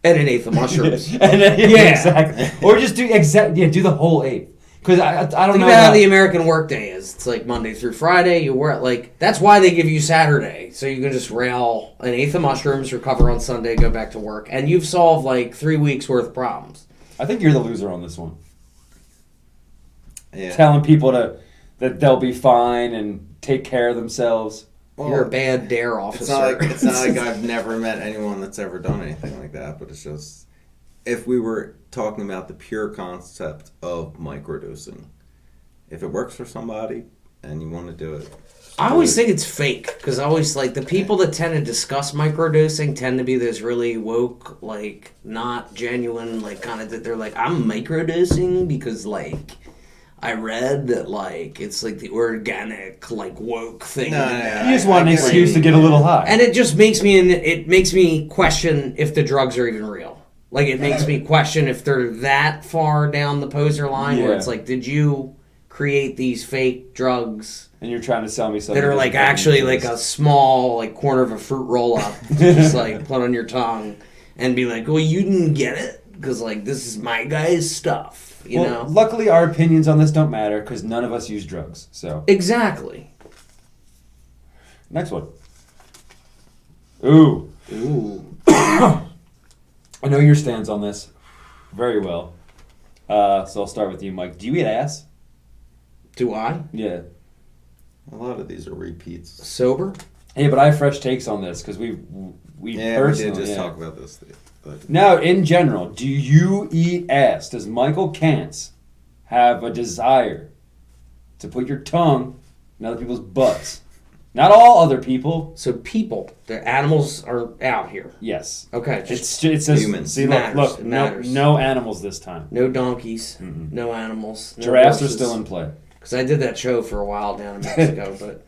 B: And an eighth of mushrooms.
A: Exactly. Or just do the whole eighth. Because I don't know.
B: Think about how the American workday is. It's like Monday through Friday. You work that's why they give you Saturday, so you can just rail an eighth of mushrooms, recover on Sunday, go back to work, and you've solved like 3 weeks worth of problems.
A: I think you're the loser on this one.
C: Yeah.
A: Telling people that they'll be fine and take care of themselves.
B: Well, you're a bad dare officer.
C: It's not like I've never met anyone that's ever done anything like that, but it's just, if we were talking about the pure concept of microdosing, if it works for somebody and you want to do it.
B: I always think it's fake, because I always, the people that tend to discuss microdosing tend to be those really woke, not genuine, kind of, that they're like, I'm microdosing because, I read that, it's the organic, woke thing.
A: No, you just want an excuse to get a little high.
B: And it just makes me question if the drugs are even real. It makes me question if they're that far down the poser line where it's did you create these fake drugs?
A: And you're trying to sell me something
B: that are actually a small corner of a fruit roll up to just put on your tongue and be like, well, you didn't get it because this is my guy's stuff, you know.
A: Luckily, our opinions on this don't matter because none of us use drugs. So
B: exactly.
A: Next one. Ooh. I know your stance on this very well. So I'll start with you, Mike. Do you eat ass?
B: Do I?
A: Yeah.
C: A lot of these are repeats.
B: Sober?
A: Yeah, but I have fresh takes on this because we personally
C: did just talk about this.
A: Now, in general, do you eat ass? Does Michael Cantz have a desire to put your tongue in other people's butts? Not all other people.
B: So people, the animals are out here.
A: Yes.
B: Okay.
A: It says
C: humans.
A: See, look, no animals this time.
B: No donkeys. Mm-hmm. No animals. No
A: Giraffes
B: horses.
A: are still in play.
B: Because I did that show for a while down in Mexico, but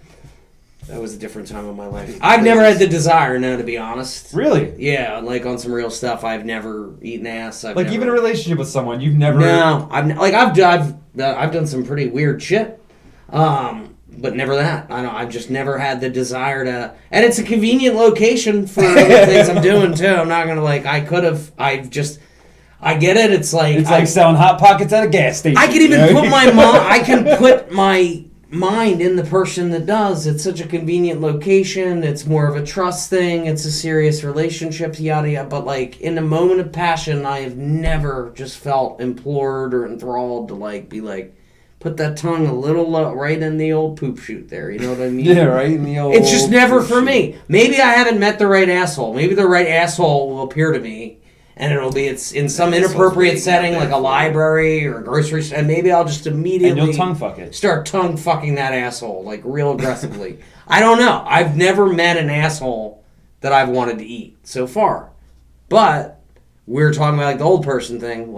B: That was a different time of my life. I've never had the desire, no, to be honest.
A: Really?
B: Yeah, like on some real stuff, I've never eaten ass.
A: Like even a relationship with someone, you've never.
B: No, I've done some pretty weird shit, but never that. I've just never had the desire to. And it's a convenient location for the things I'm doing too. I'm not gonna I could have. I get it. It's
A: like selling hot pockets at a gas station.
B: I can even put I can put my mind in the person that does. It's such a convenient location. It's more of a trust thing. It's a serious relationship, yada yada. But in a moment of passion, I have never just felt implored or enthralled to be put that tongue a little right in the old poop chute there. You know what I mean?
A: Yeah, right in the old.
B: It's just never for me. Maybe I haven't met the right asshole. Maybe the right asshole will appear to me. And it's in some inappropriate setting, like a library or a grocery store. And maybe I'll just immediately...
A: And you'll tongue fuck it.
B: Start tongue fucking that asshole, real aggressively. I don't know. I've never met an asshole that I've wanted to eat so far. But we're talking about the old person thing.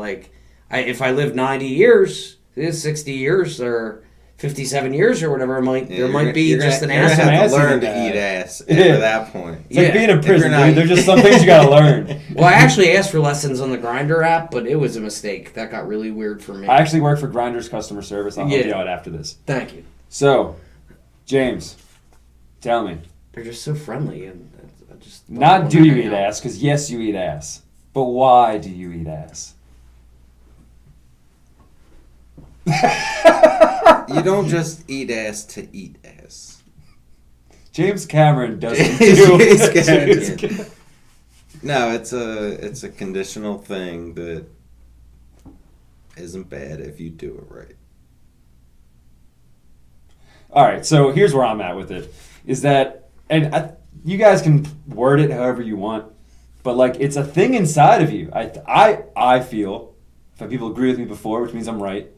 B: If I live 90 years, 60 years, or 57 years or whatever, there might be just an asshole.
C: You're going to have to learn to eat ass at that point.
A: It's like being in prison, dude. There's just some things you got to learn.
B: Well, I actually asked for lessons on the Grindr app, but it was a mistake. That got really weird for me.
A: I actually work for Grindr's customer service. I'll help you out after this.
B: Thank you.
A: So, James, tell me.
B: They're just so friendly. And I just
A: Not do you eat ass, because yes, you eat ass. But why do you eat ass?
C: You don't just eat ass to eat ass.
A: James Cameron doesn't do
C: No, it's a conditional thing that isn't bad if you do it right.
A: All right, so here's where I'm at with it. Is that, and you guys can word it however you want, but it's a thing inside of you. I feel, if people agree with me before, which means I'm right,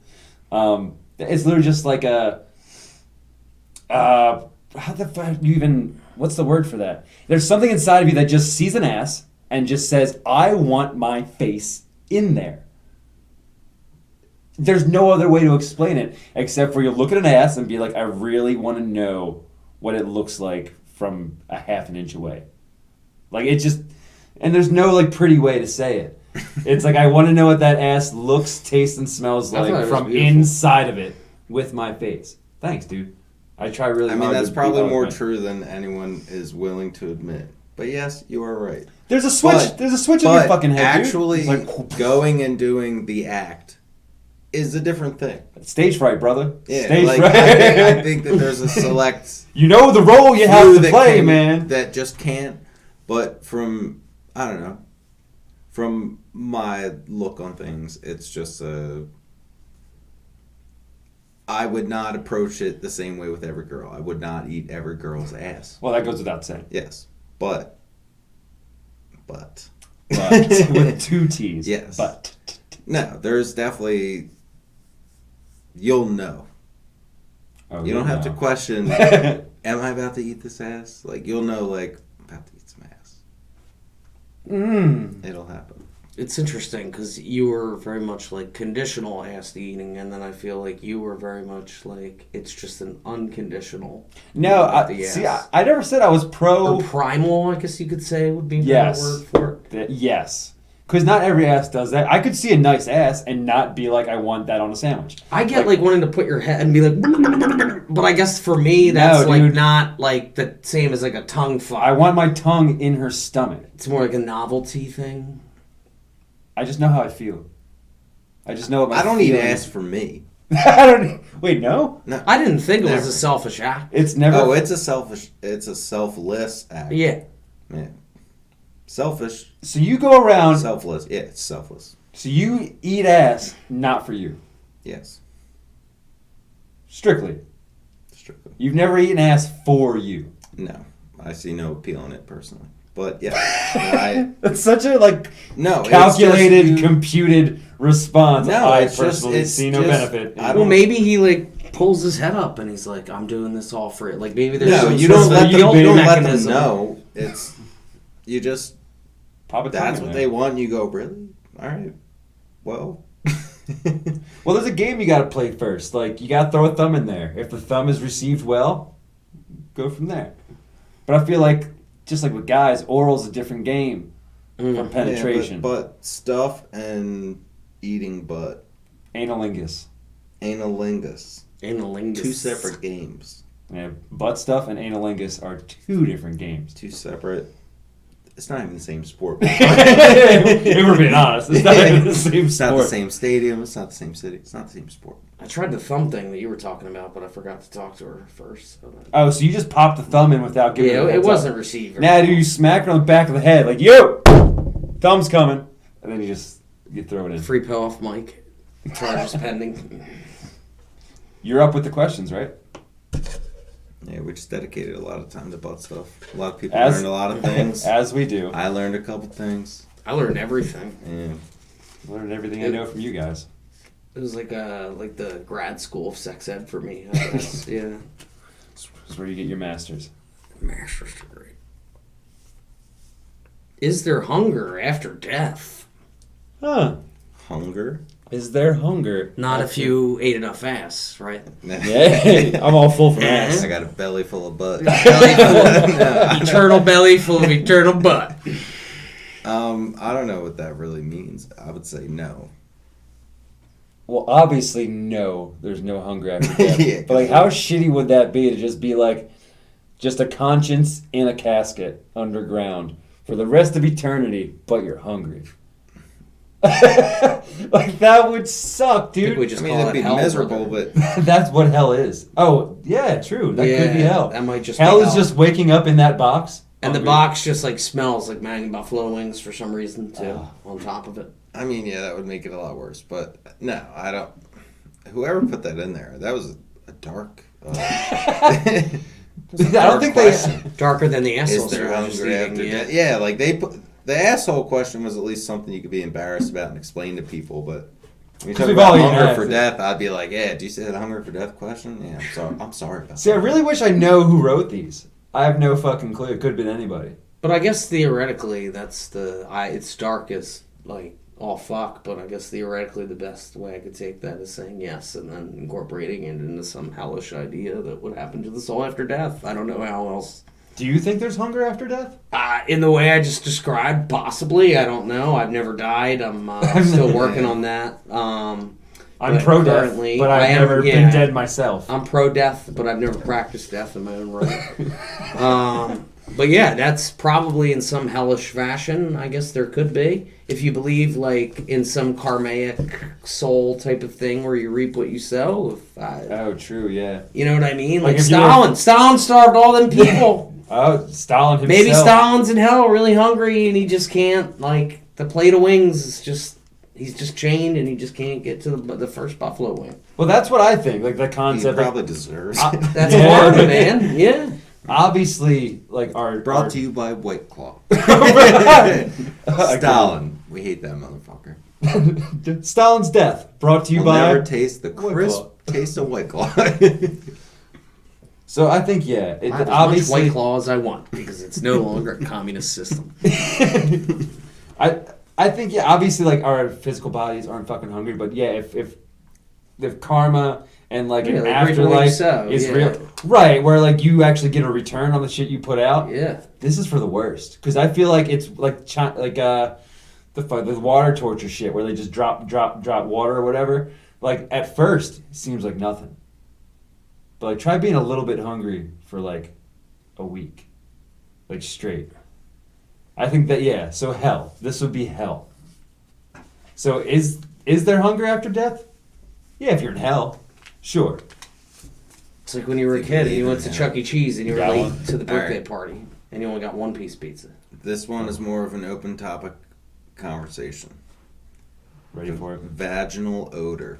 A: it's literally just like a, how the fuck do you even, what's the word for that? There's something inside of you that just sees an ass and just says, I want my face in there. There's no other way to explain it except for you look at an ass and be like, I really want to know what it looks like from a half an inch away. It just, and there's no pretty way to say it. It's I want to know what that ass looks, tastes, and smells like from inside of it with my face. Thanks, dude. I try really hard.
C: I mean, that's probably more true than anyone is willing to admit. But yes, you are right.
A: There's a switch. There's a switch in your fucking head,
C: actually, dude. Going and doing the act is a different thing.
A: Stage fright, brother.
C: Yeah,
A: Stage fright.
C: I think that there's a select...
A: You know the role you have to play, man.
C: That just can't. But from, I don't know, from my look on things, it's just I would not approach it the same way with every girl. I would not eat every girl's ass.
A: Well, that goes without saying.
C: Yes. But.
A: With two T's.
C: Yes.
A: But.
C: No, there's definitely... You'll know.
A: Oh,
C: you don't have to question, am I about to eat this ass? You'll know, I'm about to eat some ass. It'll happen.
B: It's interesting because you were very much conditional ass eating, and then I feel you were very much it's just an unconditional.
A: No, I never said I was pro.
B: Or primal, I guess you could say would be a better word for it.
A: Yes. Because not every ass does that. I could see a nice ass and not be I want that on a sandwich.
B: I get wanting to put your head and be but I guess for me that's not the same as a tongue fuck.
A: I want my tongue in her stomach.
B: It's more a novelty thing.
A: I just know how I feel. I just know what my
C: I don't eat ass for me.
A: Wait, no?
C: No.
B: I didn't think it was a selfish act.
A: It's never.
C: Oh, it's a selfless act.
B: Yeah.
C: Selfish.
A: So you go around...
C: Selfless. Yeah, it's selfless.
A: So you eat ass, not for you.
C: Yes.
A: Strictly. You've never eaten ass for you.
C: No. I see no appeal in it, personally. But, yeah.
A: It's such a, calculated, computed response.
C: No,
A: I personally see no benefit.
B: Well, maybe he, pulls his head up and he's like, I'm doing this all for it. Maybe there's
C: you don't let them know. It's... You just... That's what they want. You go, really? All right. Well.
A: Well, there's a game you got to play first. You got to throw a thumb in there. If the thumb is received well, go from there. But I feel like, just like with guys, oral's a different game from penetration.
C: Yeah, but stuff and eating butt.
A: Analingus.
C: Analingus.
B: Analingus.
C: 2 separate games.
A: Yeah, butt stuff and analingus are 2 different games.
C: 2 separate. It's not even the same sport.
A: If we're being honest, it's not even the same
C: It's
A: sport.
C: not the same stadium. It's not the same city. It's not the same sport.
B: I tried the thumb thing that you were talking about, but I forgot to talk to her first. So
A: Oh, so you just popped the thumb in without giving
B: yeah,
A: it a
B: it
A: heads
B: wasn't
A: up.
B: receiver.
A: Now, do you smack it on the back of the head like, yo, thumb's coming, and then you throw it in.
B: Free pill off mic. Charges pending.
A: You're up with the questions, right?
C: Yeah, we just dedicated a lot of time to butt stuff. A lot of people
A: As-
C: learned a lot of things.
A: As we do.
C: I learned a couple things.
B: I learned everything.
C: Yeah.
A: Learned everything I know from you guys.
B: It was like the grad school of sex ed for me. I guess. Yeah.
A: This is where you get your master's.
B: Master's degree. Is there hunger after death?
A: Huh.
C: Hunger?
A: Is there hunger?
B: Not if you ate enough ass, right?
A: Yeah, I'm all full from ass.
C: I got a belly full of butt.
B: Eternal belly full of eternal butt.
C: I don't know what that really means. I would say no.
A: Well, obviously, no. There's no hunger after death.
C: Yeah,
A: but like, how shitty would that be to just be like, just a conscience in a casket underground for the rest of eternity, but you're hungry? Like, that would suck,
B: I think we
A: dude.
B: just
C: I mean,
B: call
C: it'd
B: it
C: be
B: hell,
C: miserable,
B: brother.
C: but
A: That's what hell is. Oh, yeah, true. That could be hell.
B: That might just
A: Hell
B: be
A: is just waking up in that box.
B: And the
A: hungry.
B: box just like smells like Maggie Buffalo wings for some reason too. On top of it.
C: I mean, yeah, that would make it a lot worse. But no, I don't. Whoever put that in there, that was a dark.
A: I don't think they.
B: Darker than the asshole.
C: Is there hunger after
B: yeah.
C: death? Yeah, like they put the asshole question was at least something you could be embarrassed about and explain to people. But when you talk
A: we've
C: about
A: all eaten
C: hunger
A: ass,
C: for
A: yeah.
C: death, I'd be like, yeah, do you say that hunger for death question? Yeah, I'm sorry about
A: See, I
C: that.
A: really wish I know who wrote these. I have no fucking clue. It could have been anybody.
B: But I guess theoretically, that's it's dark as like all fuck. But I guess theoretically, the best way I could take that is saying yes, and then incorporating it into some hellish idea that would happen to the soul after death. I don't know how else.
A: Do you think there's hunger after death?
B: In the way I just described, possibly. I don't know. I've never died. I'm still working on that.
A: I'm
B: But
A: pro-death,
B: currently,
A: but
B: I
A: I've
B: am-
A: never
B: yeah.
A: been dead myself.
B: I'm pro-death, but I've never practiced death in my own right. But yeah, that's probably in some hellish fashion. I guess there could be. If you believe like in some karmic soul type of thing where you reap what you sow.
A: Oh, true, yeah.
B: You know what I mean?
A: Like
B: Like
A: if
B: Stalin. Stalin starved all them people.
A: Oh, Stalin himself.
B: Maybe Stalin's in hell really hungry and he just can't, like, the plate of wings is just, he's just chained and he just can't get to the first buffalo wing.
A: Well, that's what I think. Like the
C: He
A: concept.
C: probably deserves.
B: That's
A: Yeah.
B: hard, man. Yeah.
A: Obviously, like our
C: Brought to you by White Claw.
A: Okay.
C: Stalin. We hate that motherfucker.
A: Stalin's death. Brought to you
C: We'll
A: by.
C: never taste the
A: White
C: crisp
A: Claw.
C: taste of White Claw.
A: So I think yeah. It,
B: I have as
A: obviously,
B: much White Claw as I want because it's no longer a communist system.
A: I think yeah. Obviously, like our physical bodies aren't fucking hungry, but yeah, if karma and like
B: Yeah,
A: an
B: like reap what you
A: afterlife
B: sow,
A: is
B: yeah.
A: real, right? Where like you actually get a return on the shit you put out.
B: Yeah.
A: This is for the worst because I feel like it's like the water torture shit where they just drop water or whatever. Like at first, it seems like nothing, but like try being a little bit hungry for like a week, like straight. I think that yeah. So hell, this would be hell. So is there hunger after death? Yeah, if you're in hell, sure.
B: It's like when you were a kid and you went to Chuck E. Cheese and you were
A: Got
B: late
A: one.
B: to the birthday
C: Alright.
B: party and you only got one piece pizza.
C: This one is more of an open topic conversation.
A: Ready for it?
C: Vaginal odor.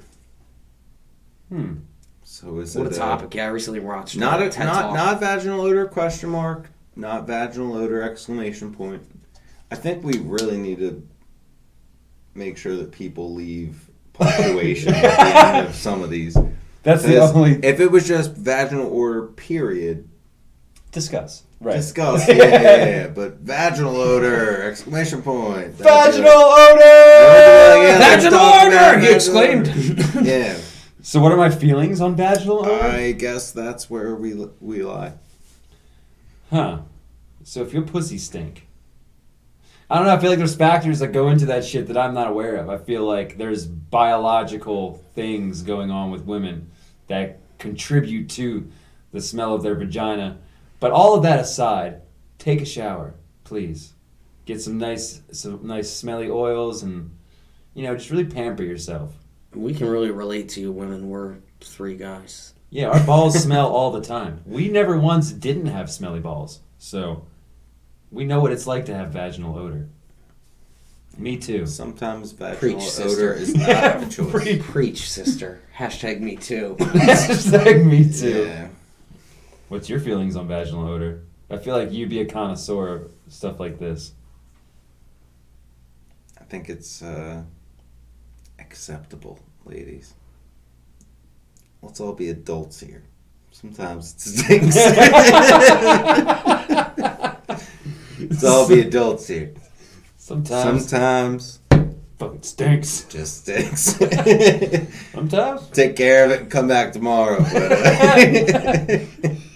C: So is
B: What
C: it
B: a topic. Yeah, I recently watched
C: Not
B: TED Talk.
C: not vaginal odor question mark, not vaginal odor exclamation point. I think we really need to make sure that people leave punctuation at the end of some of these.
A: That's the
C: Because
A: only
C: if it was just vaginal odor period,
A: discuss. Right.
C: discuss. Yeah. But vaginal odor exclamation point.
A: Vaginal odor.
B: Vaginal odor! He exclaimed.
C: Yeah.
A: So what are my feelings on vaginal odor?
C: I guess that's where we lie.
A: Huh. So if your pussy stink. I don't know, I feel like there's factors that go into that shit that I'm not aware of. I feel like there's biological things going on with women that contribute to the smell of their vagina. But all of that aside, take a shower, please. Get some nice smelly oils and, just really pamper yourself.
B: We can really relate to you women. We're 3 guys.
A: Yeah, our balls smell all the time. We never once didn't have smelly balls. So we know what it's like to have vaginal odor. Me too.
C: Sometimes vaginal
B: Preach,
C: odor is not a choice.
B: Preach, sister. Hashtag me too.
A: Hashtag me too.
C: Yeah.
A: What's your feelings on vaginal odor? I feel like you'd be a connoisseur of stuff like this.
C: I think it's acceptable, ladies. Let's all be adults here. Sometimes it stinks. Let's all be adults here. Sometimes
A: fucking stinks.
C: just stinks.
A: Sometimes
C: Take care of it and come back tomorrow. But,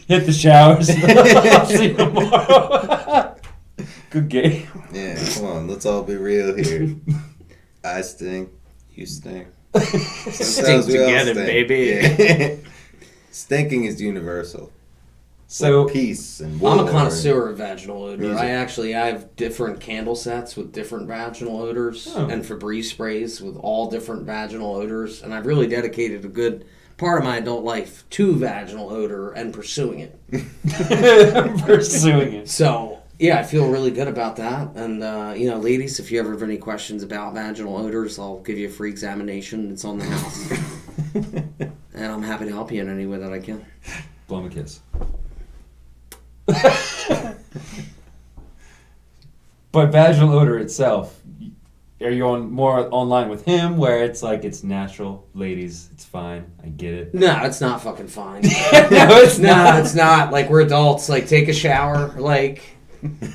A: hit the showers. I'll see you tomorrow. Good game.
C: yeah, come on. Let's all be real here. I stink. You stink.
B: Stink
C: we all
B: together,
C: stink.
B: baby.
C: Yeah. Stinking is universal.
A: So
C: Peace and war.
B: I'm a connoisseur of vaginal odor.
C: Music.
B: I have different candle sets with different vaginal odors and Febreze sprays with all different vaginal odors. And I've really dedicated a good part of my adult life to vaginal odor and pursuing it.
A: pursuing it.
B: So, yeah, I feel really good about that. And, ladies, if you ever have any questions about vaginal odors, I'll give you a free examination. It's on the house. And I'm happy to help you in any way that I can.
A: Blow him a kiss. But vaginal odor itself, are you more online with him where it's like it's natural? Ladies, it's fine. I get it.
B: No, it's not fucking fine.
A: No, it's not.
B: No, it's not. Like, we're adults. Like, take a shower. Like,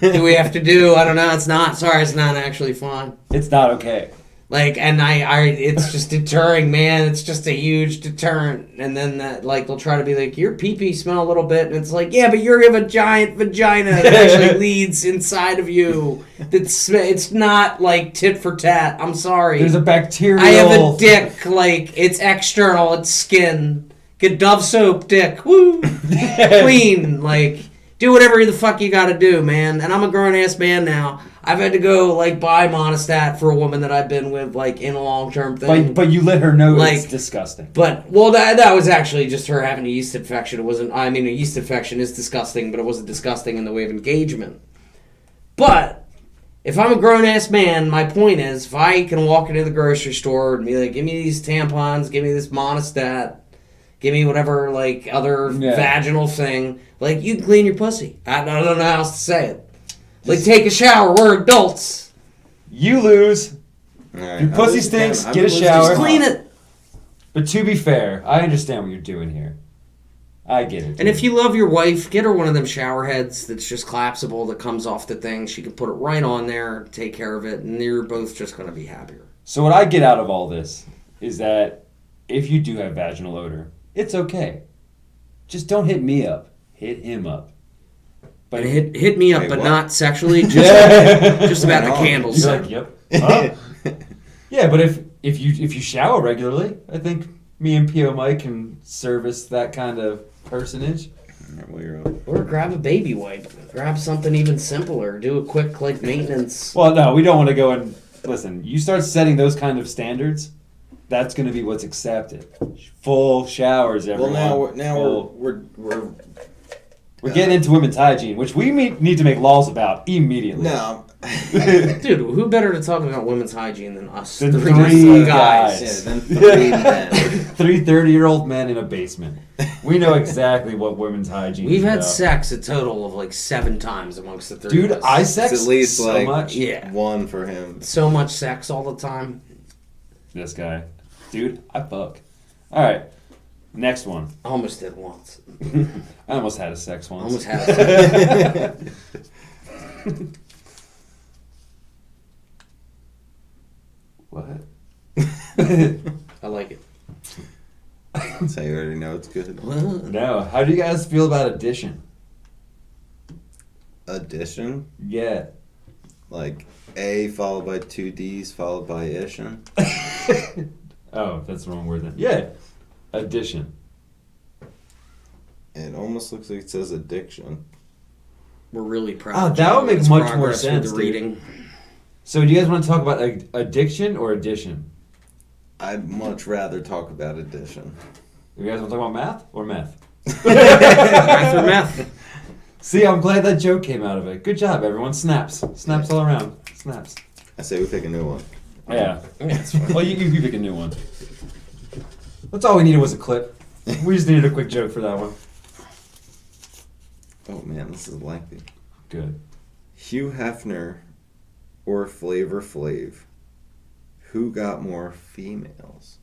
B: do we have to do? I don't know. It's not. Sorry, it's not actually fine.
A: It's not okay.
B: Like, and it's just deterring, man. It's just a huge deterrent. And then they'll try to be like, your pee-pee smell a little bit. And it's like, yeah, but you have a giant vagina that actually leads inside of you. It's not like tit for tat. I'm sorry.
A: There's a bacterial...
B: I have a dick. Like, it's external. It's skin. Get Dove soap, dick. Woo. Clean. Like, do whatever the fuck you gotta do, man. And I'm a grown-ass man now. I've had to go, buy Monistat for a woman that I've been with, in a long-term thing.
A: But you let her know it's disgusting.
B: But, that was actually just her having a yeast infection. It wasn't, a yeast infection is disgusting, but it wasn't disgusting in the way of engagement. But, if I'm a grown-ass man, my point is, if I can walk into the grocery store and be like, give me these tampons, give me this Monistat, give me whatever, other vaginal thing, you can clean your pussy. I don't know how else to say it. Take a shower. We're adults.
A: You lose.
C: Right.
A: Your pussy stinks. Get a shower.
B: Just clean it.
A: But to be fair, I understand what you're doing here. I get it.
B: And if you love your wife, get her one of them shower heads that's just collapsible that comes off the thing. She can put it right on there, take care of it, and you're both just going to be happier.
A: So what I get out of all this is that if you do have vaginal odor, it's okay. Just don't hit me up. Hit him up.
B: But hit me up,
C: Wait,
B: but
C: what?
B: not sexually. Just about the candles.
A: You're like, yep. Huh? Yeah, but if you shower regularly, I think me and P.O. Mike can service that kind of personage.
B: Or grab a baby wipe. Grab something even simpler. Do a quick maintenance.
A: Well, no, we don't want to go and listen. You start setting those kind of standards, that's going to be what's accepted. Full showers, everyone.
C: Well,
A: We're getting into women's hygiene, which we need to make laws about immediately.
C: No.
B: Dude, who better to talk about women's hygiene than us?
A: Than three guys.
C: Yeah, then 3 men.
A: 3 30-year-old men in a basement. We know exactly what women's hygiene is
B: We've had
A: about.
B: sex a total of 7 times amongst the 3
A: Dude,
B: of us.
A: I sex
C: It's at least
A: so much.
B: Yeah.
C: 1 for him.
B: So much sex all the time.
A: This guy. Dude, I fuck. All right. Next one.
B: I almost did once.
A: I almost had a sex once.
B: Almost had a sex.
A: What?
B: I like it.
C: So you already know it's good.
B: Well,
A: No. How do you guys feel about addition?
C: Addition?
A: Yeah.
C: Like A followed by 2 D's followed by Ishin?
A: Oh, that's the wrong word then. Yeah. Addition.
C: It almost looks like it says addiction.
B: We're really proud.
A: Oh,
B: of
A: that would
B: Joe
A: make
B: and his
A: much more
B: progress with
A: sense,
B: the
A: dude.
B: reading.
A: So do you guys want to talk about addiction or addition?
C: I'd much rather talk about addition.
A: You guys want to talk about math or meth?
B: Math or meth.
A: See, I'm glad that joke came out of it. Good job, everyone. Snaps. Snaps all around. Snaps.
C: I say we pick a new one.
A: Yeah.
B: That's fine.
A: Well, you pick a new one. That's all we needed was a clip. We just needed a quick joke for that one.
C: Oh man, this is lengthy.
A: Good.
C: Hugh Hefner or Flavor Flav? Who got more females?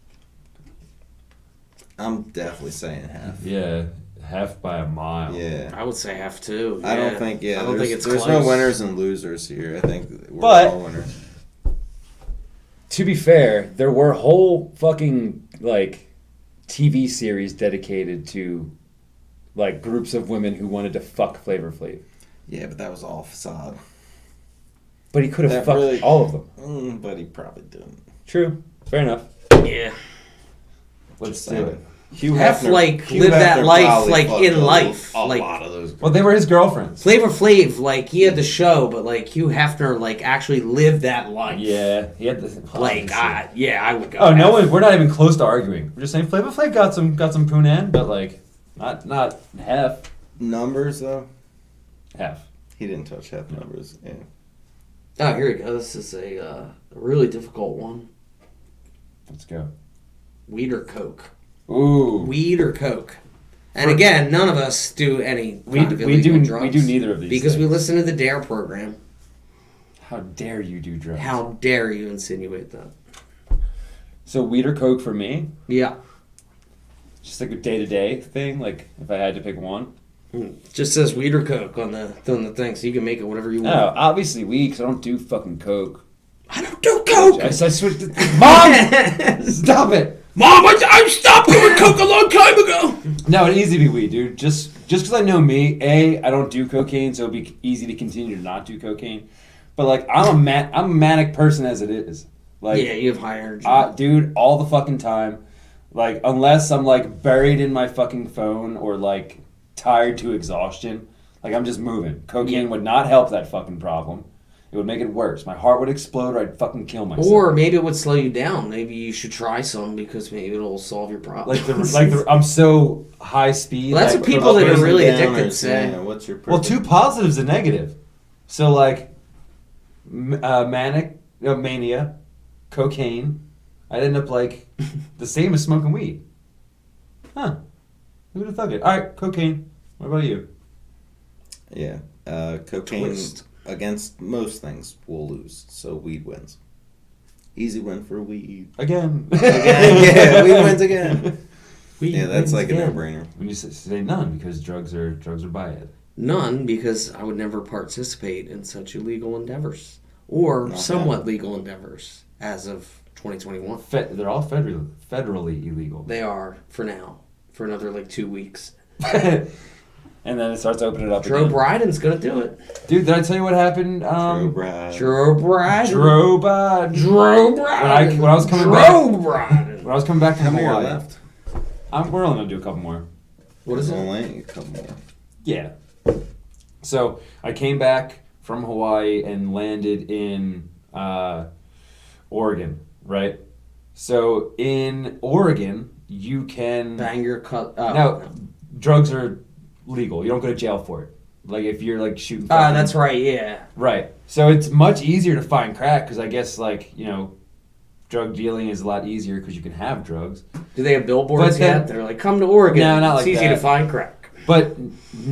C: I'm definitely saying half.
A: Yeah, half by a mile.
C: Yeah.
B: I would say half too.
C: I don't think,
B: I don't think it's
C: there's
B: close.
C: no winners and losers here. I think we're
A: But-
C: all winners.
A: To be fair, there were whole fucking like TV series dedicated to like groups of women who wanted to fuck Flavor Flav.
C: Yeah, but that was all facade.
A: But he could have
C: That
A: fucked
C: really-
A: all of them.
C: But he probably didn't.
A: True. Fair enough.
B: Yeah.
A: Let's
C: Just
A: do
C: saying.
A: it.
C: Hugh
B: Half,
C: Hefner-
B: like,
C: Hugh
B: live that
C: Hefner
B: life,
C: probably
B: like,
C: fucked
B: in life.
C: A
B: Like-
C: lot of those.
A: Well, they were his girlfriends.
B: Flavor Flav, like, he had the show, but, like, Hugh Hefner, like, actually lived that life.
A: Yeah, he had the
B: Like, I would go.
A: Oh, no
B: half.
A: one. We're not even close to arguing. We're just saying Flavor Flav got some Poonan, but like not half.
C: Numbers, though?
A: Half.
C: He didn't touch half numbers. Yeah.
B: Oh, here we go. This is a really difficult one.
A: Let's go.
B: Weed or Coke?
A: Ooh.
B: Weed or Coke? And again, none of us do any
A: We
B: kind of
A: do
B: illegal drugs.
A: we do neither of these
B: because we
A: things.
B: listen to the DARE program.
A: How dare you do drugs?
B: How dare you insinuate that?
A: So weed or Coke for me?
B: Yeah.
A: Just like a day-to-day thing. Like if I had to pick one.
B: Just says weed or Coke on the thing, so you can make it whatever you
A: No,
B: want.
A: obviously weed because I don't do fucking Coke.
B: I don't do Coke!
A: I switched to... Mom! Stop it!
B: Mom, I stopped doing Coke a long time ago!
A: No, it'd easy to be weed, dude. Just because I know me, I don't do cocaine, so it'd be easy to continue to not do cocaine. But like, I'm a manic person as it is. Like,
B: Yeah, you have high energy.
A: dude, all the fucking time. Like, unless I'm like buried in my fucking phone or like tired to exhaustion, like I'm just moving. Cocaine would not help that fucking problem. It would make it worse. My heart would explode or I'd fucking kill myself.
B: Or maybe it would slow you down. Maybe you should try some because maybe it'll solve your problem.
A: I'm so high speed.
B: Well, that's
A: like,
B: what people that are
C: Ups and
B: really
C: downers,
B: addicted say.
C: Yeah, what's your
A: Well,
C: purpose?
A: 2 positives and negative. So like, mania, cocaine. I'd end up like the same as smoking weed. Huh? Who would have thought it? All right, cocaine. What about you?
C: Yeah. Cocaine
B: Twist.
C: against most things will lose, so weed wins. Easy win for weed.
A: Again.
C: Yeah, weed wins again.
A: Weed
C: Yeah, that's
A: wins
C: like a
A: again.
C: no-brainer.
A: When you say none, because drugs are bad.
B: None, because I would never participate in such illegal endeavors. Or
C: Not
B: somewhat legal endeavors as of 2021.
A: They're all federally illegal.
B: They are, for now. For another, 2 weeks.
A: And then it starts opening up
B: Joe
A: again.
B: Biden's going to do it.
A: Dude, did I tell you what happened?
C: True, Brad.
B: Joe Biden.
A: Joe Biden.
B: Joe Biden.
A: When I was coming
B: Joe
A: back,
B: Biden.
A: when I was coming back from
C: How many are
A: Hawaii,
C: left?
A: we're only gonna do a couple more.
B: What is it?
C: Only a couple more.
A: Yeah. So I came back from Hawaii and landed in Oregon, right? So in Oregon, you can
B: Bang your cut. Oh,
A: no, drugs are legal. You don't go to jail for it. Like if you're like shooting.
B: that's right, yeah.
A: Right. So it's much easier to find crack because I guess drug dealing is a lot easier because you can have drugs.
B: Do they have billboards
A: But then-
B: yet? They're like, come to Oregon.
A: No, not like
B: it's easy
A: that.
B: to find crack.
A: But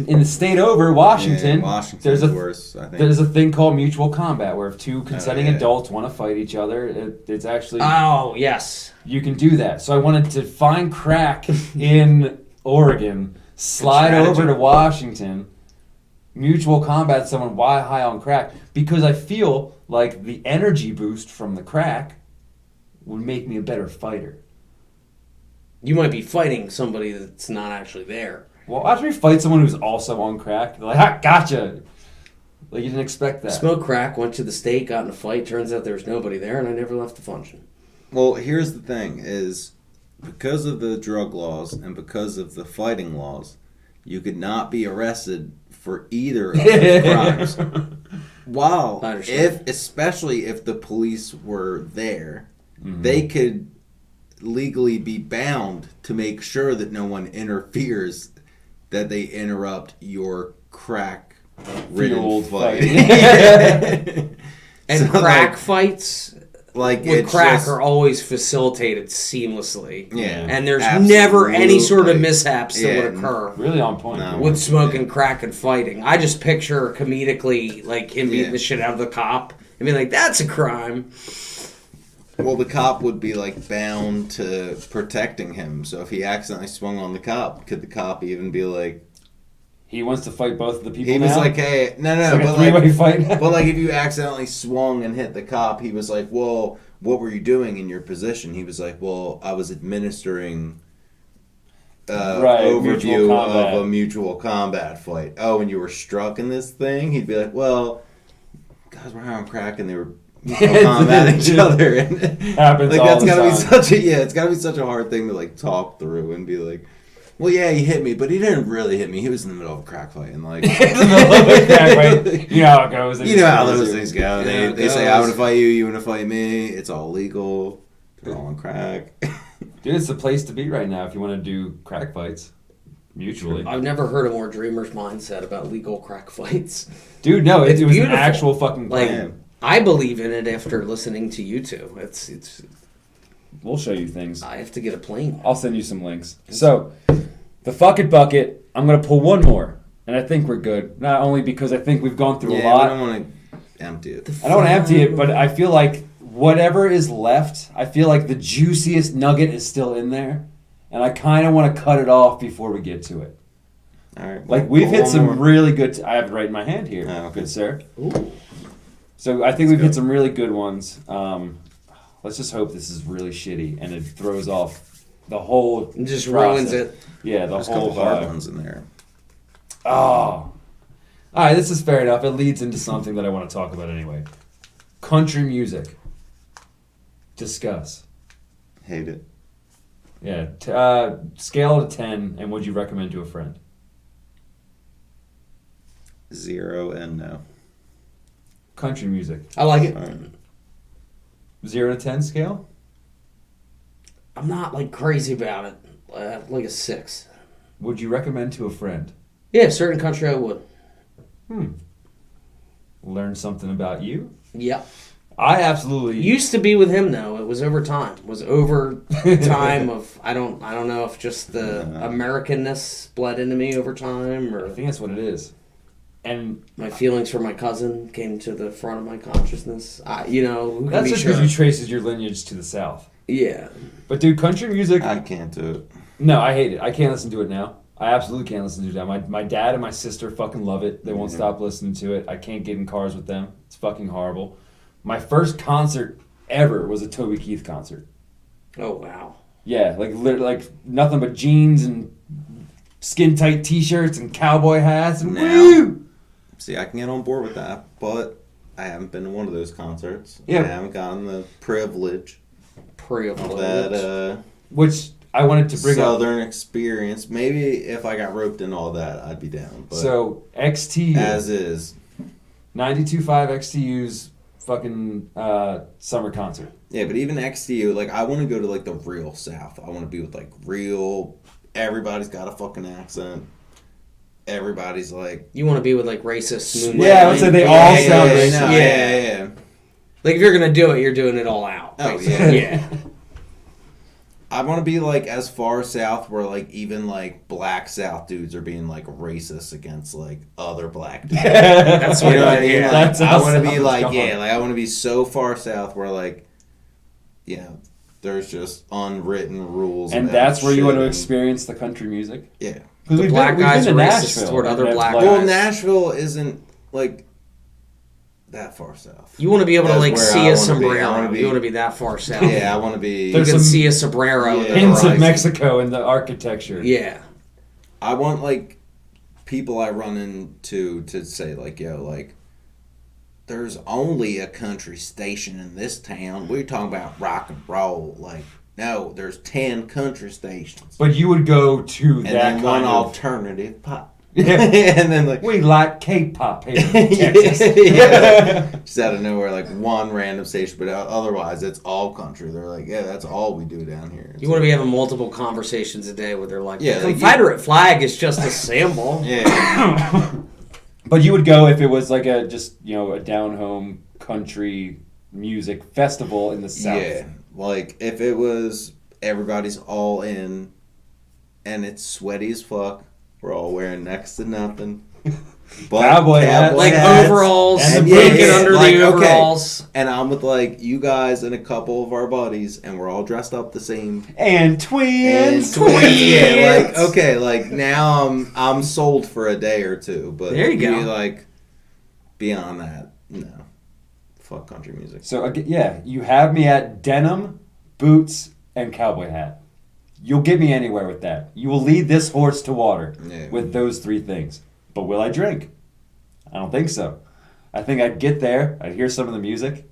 A: in the state over, Washington,
C: Yeah, Washington's
A: there's a
C: worse, I think.
A: there's a thing called mutual combat where if 2 consenting
C: yeah.
A: adults want to fight each other, it's actually
B: Oh, yes.
A: you can do that. So I wanted to find crack in Oregon, slide
B: strategy.
A: over to Washington, mutual combat someone while high on crack because I feel like the energy boost from the crack would make me a better fighter.
B: You might be fighting somebody that's not actually there.
A: Well, after you fight someone who's also on crack, they're like, "Ha, gotcha." Like, you didn't expect that.
B: Smoked crack, went to the state, got in a fight. Turns out there was nobody there, and I never left the function.
C: Well, here's the thing: is because of the drug laws and because of the fighting laws, you could not be arrested for either of those crimes. Wow! Especially if the police were there, they could legally be bound to make sure that no one interferes, that they interrupt your crack-ridden fight.
B: And
C: So,
B: crack fights with crack
C: just,
B: are always facilitated seamlessly.
C: Yeah.
B: And there's
C: absolutely.
B: never any sort of mishaps that would occur.
A: Really on point.
C: No.
B: With smoking crack and fighting. I just picture comedically, like, him beating the shit out of the cop and being like, that's a crime.
C: Well, the cop would be, like, bound to protecting him. So if he accidentally swung on the cop, could the cop even be like...
A: He wants to fight both of the people
C: He
A: now?
C: was like, hey... No,
A: It's like a
C: but
A: three-way fight?
C: But, like, if you accidentally swung and hit the cop, he was like, well, what were you doing in your position? He was like, well, I was administering... overview of a mutual combat fight. Oh, and you were struck in this thing? He'd be like, well, guys were high on crack and they were combating each other. And
A: happens
C: like,
A: all
C: that's
A: the
C: gotta
A: time.
C: be such a it's gotta be such a hard thing to like talk through and be like, well, yeah, he hit me, but he didn't really hit me. He was in the middle of a crack fight, and like,
A: You know how it goes.
C: You know how those things go. They say, I want to fight you, you want to fight me. It's all legal. They're all on crack.
A: Dude, it's the place to be right now if you want to do crack fights mutually.
B: I've never heard a more dreamer's mindset about legal crack fights.
A: Dude, no, it was
B: beautiful.
A: an actual fucking
B: Like,
A: plan.
B: I believe in it after listening to you two. It's.
A: We'll show you things.
B: I have to get a plane.
A: I'll send you some links. So, the fuck it bucket, I'm going to pull one more. And I think we're good. Not only because I think we've gone through a lot.
C: I don't want to empty it.
A: I don't want to empty it, but I feel like whatever is left, I feel like the juiciest nugget is still in there. And I kind of want to cut it off before we get to it.
C: All right.
A: Like, we've hit some
C: more.
A: really good... I have it right in my hand here.
C: Oh, okay.
A: Good, sir.
B: Ooh.
A: So I think we've hit some really good ones. Let's just hope this is really shitty and it throws off the whole
B: It just
A: process.
B: ruins it.
A: Yeah, the
C: There's a
A: whole
C: couple hard
A: vibe.
C: ones in there.
A: Oh. All right, this is fair enough. It leads into something that I want to talk about anyway. Country music. Discuss.
C: Hate it.
A: Yeah. Scale to 10, and would you recommend to a friend?
C: 0 and no.
A: Country music.
B: I like it.
C: All right.
A: 0 to 10 scale?
B: I'm not like crazy about it. Like a 6.
A: Would you recommend to a friend?
B: Yeah, certain country I would.
A: Learn something about you?
B: Yep.
A: I absolutely...
B: Used to be with him though. It was over time. It was over time of I don't know if just the Americanness bled into me over time or
A: I think that's what it is. And
B: my feelings for my cousin came to the front of my consciousness. Who can
A: that's
B: be
A: just
B: sure?
A: because you traces your lineage to the South.
B: Yeah.
A: But dude, country music...
C: I can't do it.
A: No, I hate it. I can't listen to it now. I absolutely can't listen to it now. My dad and my sister fucking love it. They won't stop listening to it. I can't get in cars with them. It's fucking horrible. My first concert ever was a Toby Keith concert.
B: Oh wow.
A: Yeah, like nothing but jeans and skin tight t-shirts and cowboy hats and woo!
C: See, I can get on board with that, but I haven't been to one of those concerts.
A: Yeah.
C: I haven't gotten the privilege of that
A: Which I wanted to bring up.
C: Southern experience. Maybe if I got roped in all that, I'd be down. But
A: So XTU,
C: as is.
A: 92.5 XTU's fucking summer concert.
C: Yeah, but even XTU, like, I want to go to, like, the real South. I want to be with, like, real... Everybody's got a fucking accent. Everybody's, like...
B: You want to be with like racist moon.
A: Yeah, I would say they all sound racist.
C: No, yeah.
B: Like if you're gonna do it, you're doing it all out.
C: Oh,
B: basically.
C: yeah. I want to be, like, as far south where, like, even, like, black South dudes are being, like, racist against, like, other black dudes.
B: That's
C: You
B: what
C: know what I mean?
B: yeah.
C: Like,
A: That's
C: I
A: how
C: want to be,
A: South is
C: like,
A: going.
C: yeah, like, I want to be so far south where, like, you know, there's just unwritten rules.
A: And
C: about
A: that's where you want to
C: shit.
A: experience the country music?
C: Yeah.
A: Because
B: The black guys are racist toward other black
C: Well,
B: guys.
C: Nashville isn't, like, that far south.
B: You want to be able to
C: That's
B: like
C: where
B: see
C: I
B: a
C: wanna be.
B: sombrero.
C: I wanna be-
B: You want to be that far south.
C: Yeah, I want to be...
B: You
A: There's
B: can
A: some
B: see a sombrero.
C: Yeah.
B: in the
A: Hints of
B: horizon.
A: Mexico in the architecture.
B: Yeah.
C: I want, like, people I run into to say, like, yo, like, there's only a country station in this town. We're talking about rock and roll. Like, no, there's 10 country stations.
A: But you would go to
C: And
A: that
C: then
A: kind
C: one
A: of...
C: alternative pop.
A: Yeah.
C: And then like...
A: We like K-pop here in Texas.
C: Yeah. Just out of nowhere, like one random station, but otherwise it's all country. They're like, yeah, that's all we do down here.
B: You want to be having multiple conversations a day where they're like,
C: Yeah,
B: the
C: like
B: Confederate flag is just a symbol.
C: Yeah.
A: But you would go if it was like a just, you know, a down-home country music festival in the South.
C: Yeah. Like, if it was everybody's all in and it's sweaty as fuck, we're all wearing next to nothing. But
A: Cowboy hats.
B: Like
C: hats,
B: overalls,
A: and
B: blanket
A: yeah,
B: under
C: like,
B: the
C: okay.
B: overalls.
C: And I'm with like you guys and a couple of our buddies, and we're all dressed up the same.
A: And twins.
C: Yeah, like okay, like now I'm sold for a day or two, but
B: There you go.
C: Like beyond that, no, fuck country music.
A: So, yeah, you have me at denim, boots, and cowboy hat. You'll get me anywhere with that. You will lead this horse to water with those three things. But will I drink? I don't think so. I think I'd get there, I'd hear some of the music,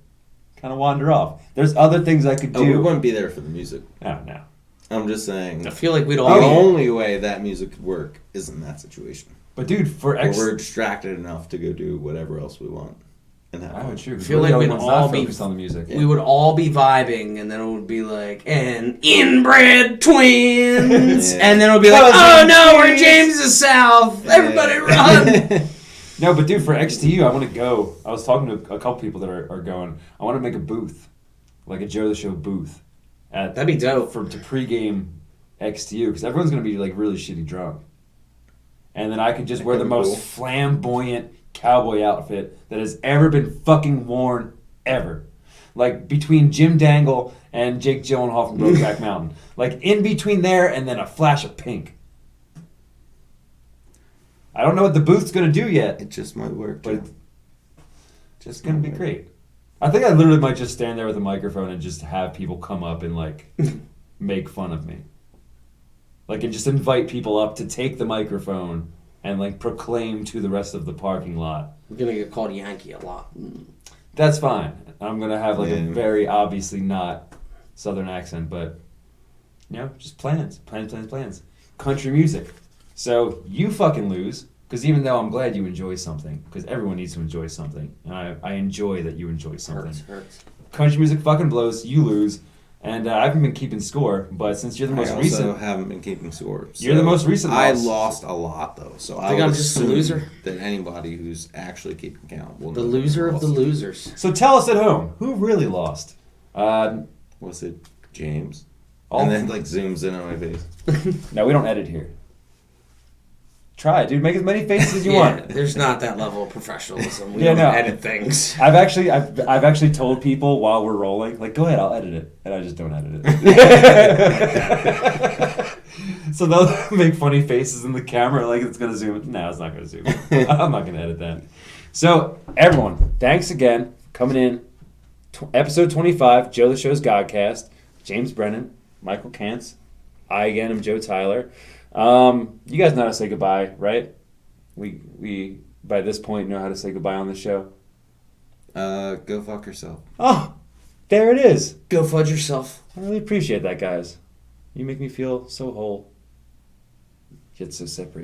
A: kind of wander off. There's other things I could do.
C: Oh, we wouldn't be there for the music.
A: Oh, no.
C: I'm just saying.
B: I feel like we'd
C: The
B: all be...
C: only way that music could work is in that situation.
A: But, dude, for
C: Where we're distracted enough to go do whatever else we want. And have fun.
A: true.
B: I feel like we'd all be
A: focused on the music.
B: We would all be vibing, and then it would be like, and inbred twins,
C: Yeah.
B: and then it would be like,
A: Cousin
B: oh no, we're
A: twins.
B: James' South, everybody run!
A: No, but dude, for XTU, I want to go. I was talking to a couple people that are going. I want to make a booth, like a Joe the Show booth, at
B: That'd be dope.
A: to pregame XTU because everyone's gonna be like really shitty drunk, and then I could just wear the
C: That'd be
A: most
C: cool.
A: flamboyant cowboy outfit that has ever been fucking worn ever, like between Jim Dangle and Jake Gyllenhaal from Brokeback Mountain, like in between there and then a flash of pink. I don't know what the booth's gonna do yet.
C: It just might work.
A: But it's just gonna be great. I think I literally might just stand there with a microphone and just have people come up and like make fun of me. Like and just invite people up to take the microphone and like proclaim to the rest of the parking lot.
B: We're gonna get called Yankee a lot.
A: That's fine. I'm gonna have like a
C: Yeah.
A: very obviously not Southern accent, but you know, just plans. Country music. So you fucking lose. Because even though I'm glad you enjoy something, because everyone needs to enjoy something, and I enjoy that you enjoy something.
B: Hurts.
A: Country music fucking blows, you lose, and I haven't been keeping score, but since you're the most
C: I also
A: recent...
C: haven't been keeping score.
A: You're the most recent
C: I
A: loss.
C: lost a lot, though, so I
B: Think
C: would
B: I'm just a
C: assume
B: loser?
C: that anybody who's actually keeping count will
B: The
C: know
B: loser
C: who
B: of the
C: lost.
B: losers.
A: So tell us at home, who really lost?
C: Was it James? And then, like, zooms in on my face.
A: No, we don't edit here. Try it, dude. Make as many faces as you want.
B: There's not that level of professionalism. We
A: Yeah,
B: don't
A: no.
B: edit things.
A: I've actually told people while we're rolling, like, go ahead, I'll edit it, and I just don't edit it. So they'll make funny faces in the camera, like it's gonna zoom. No, it's not gonna zoom. I'm not gonna edit that. So everyone, thanks again for coming in. Episode 25, Joe the Show's GODcast. James Brennan, Michael Cantz. I again am Joe Tyler. You guys know how to say goodbye, right? We by this point know how to say goodbye on the show.
C: Go fuck yourself.
A: Oh, there it is.
B: Go fudge yourself.
A: I really appreciate that, guys. You make me feel so whole, yet so separated.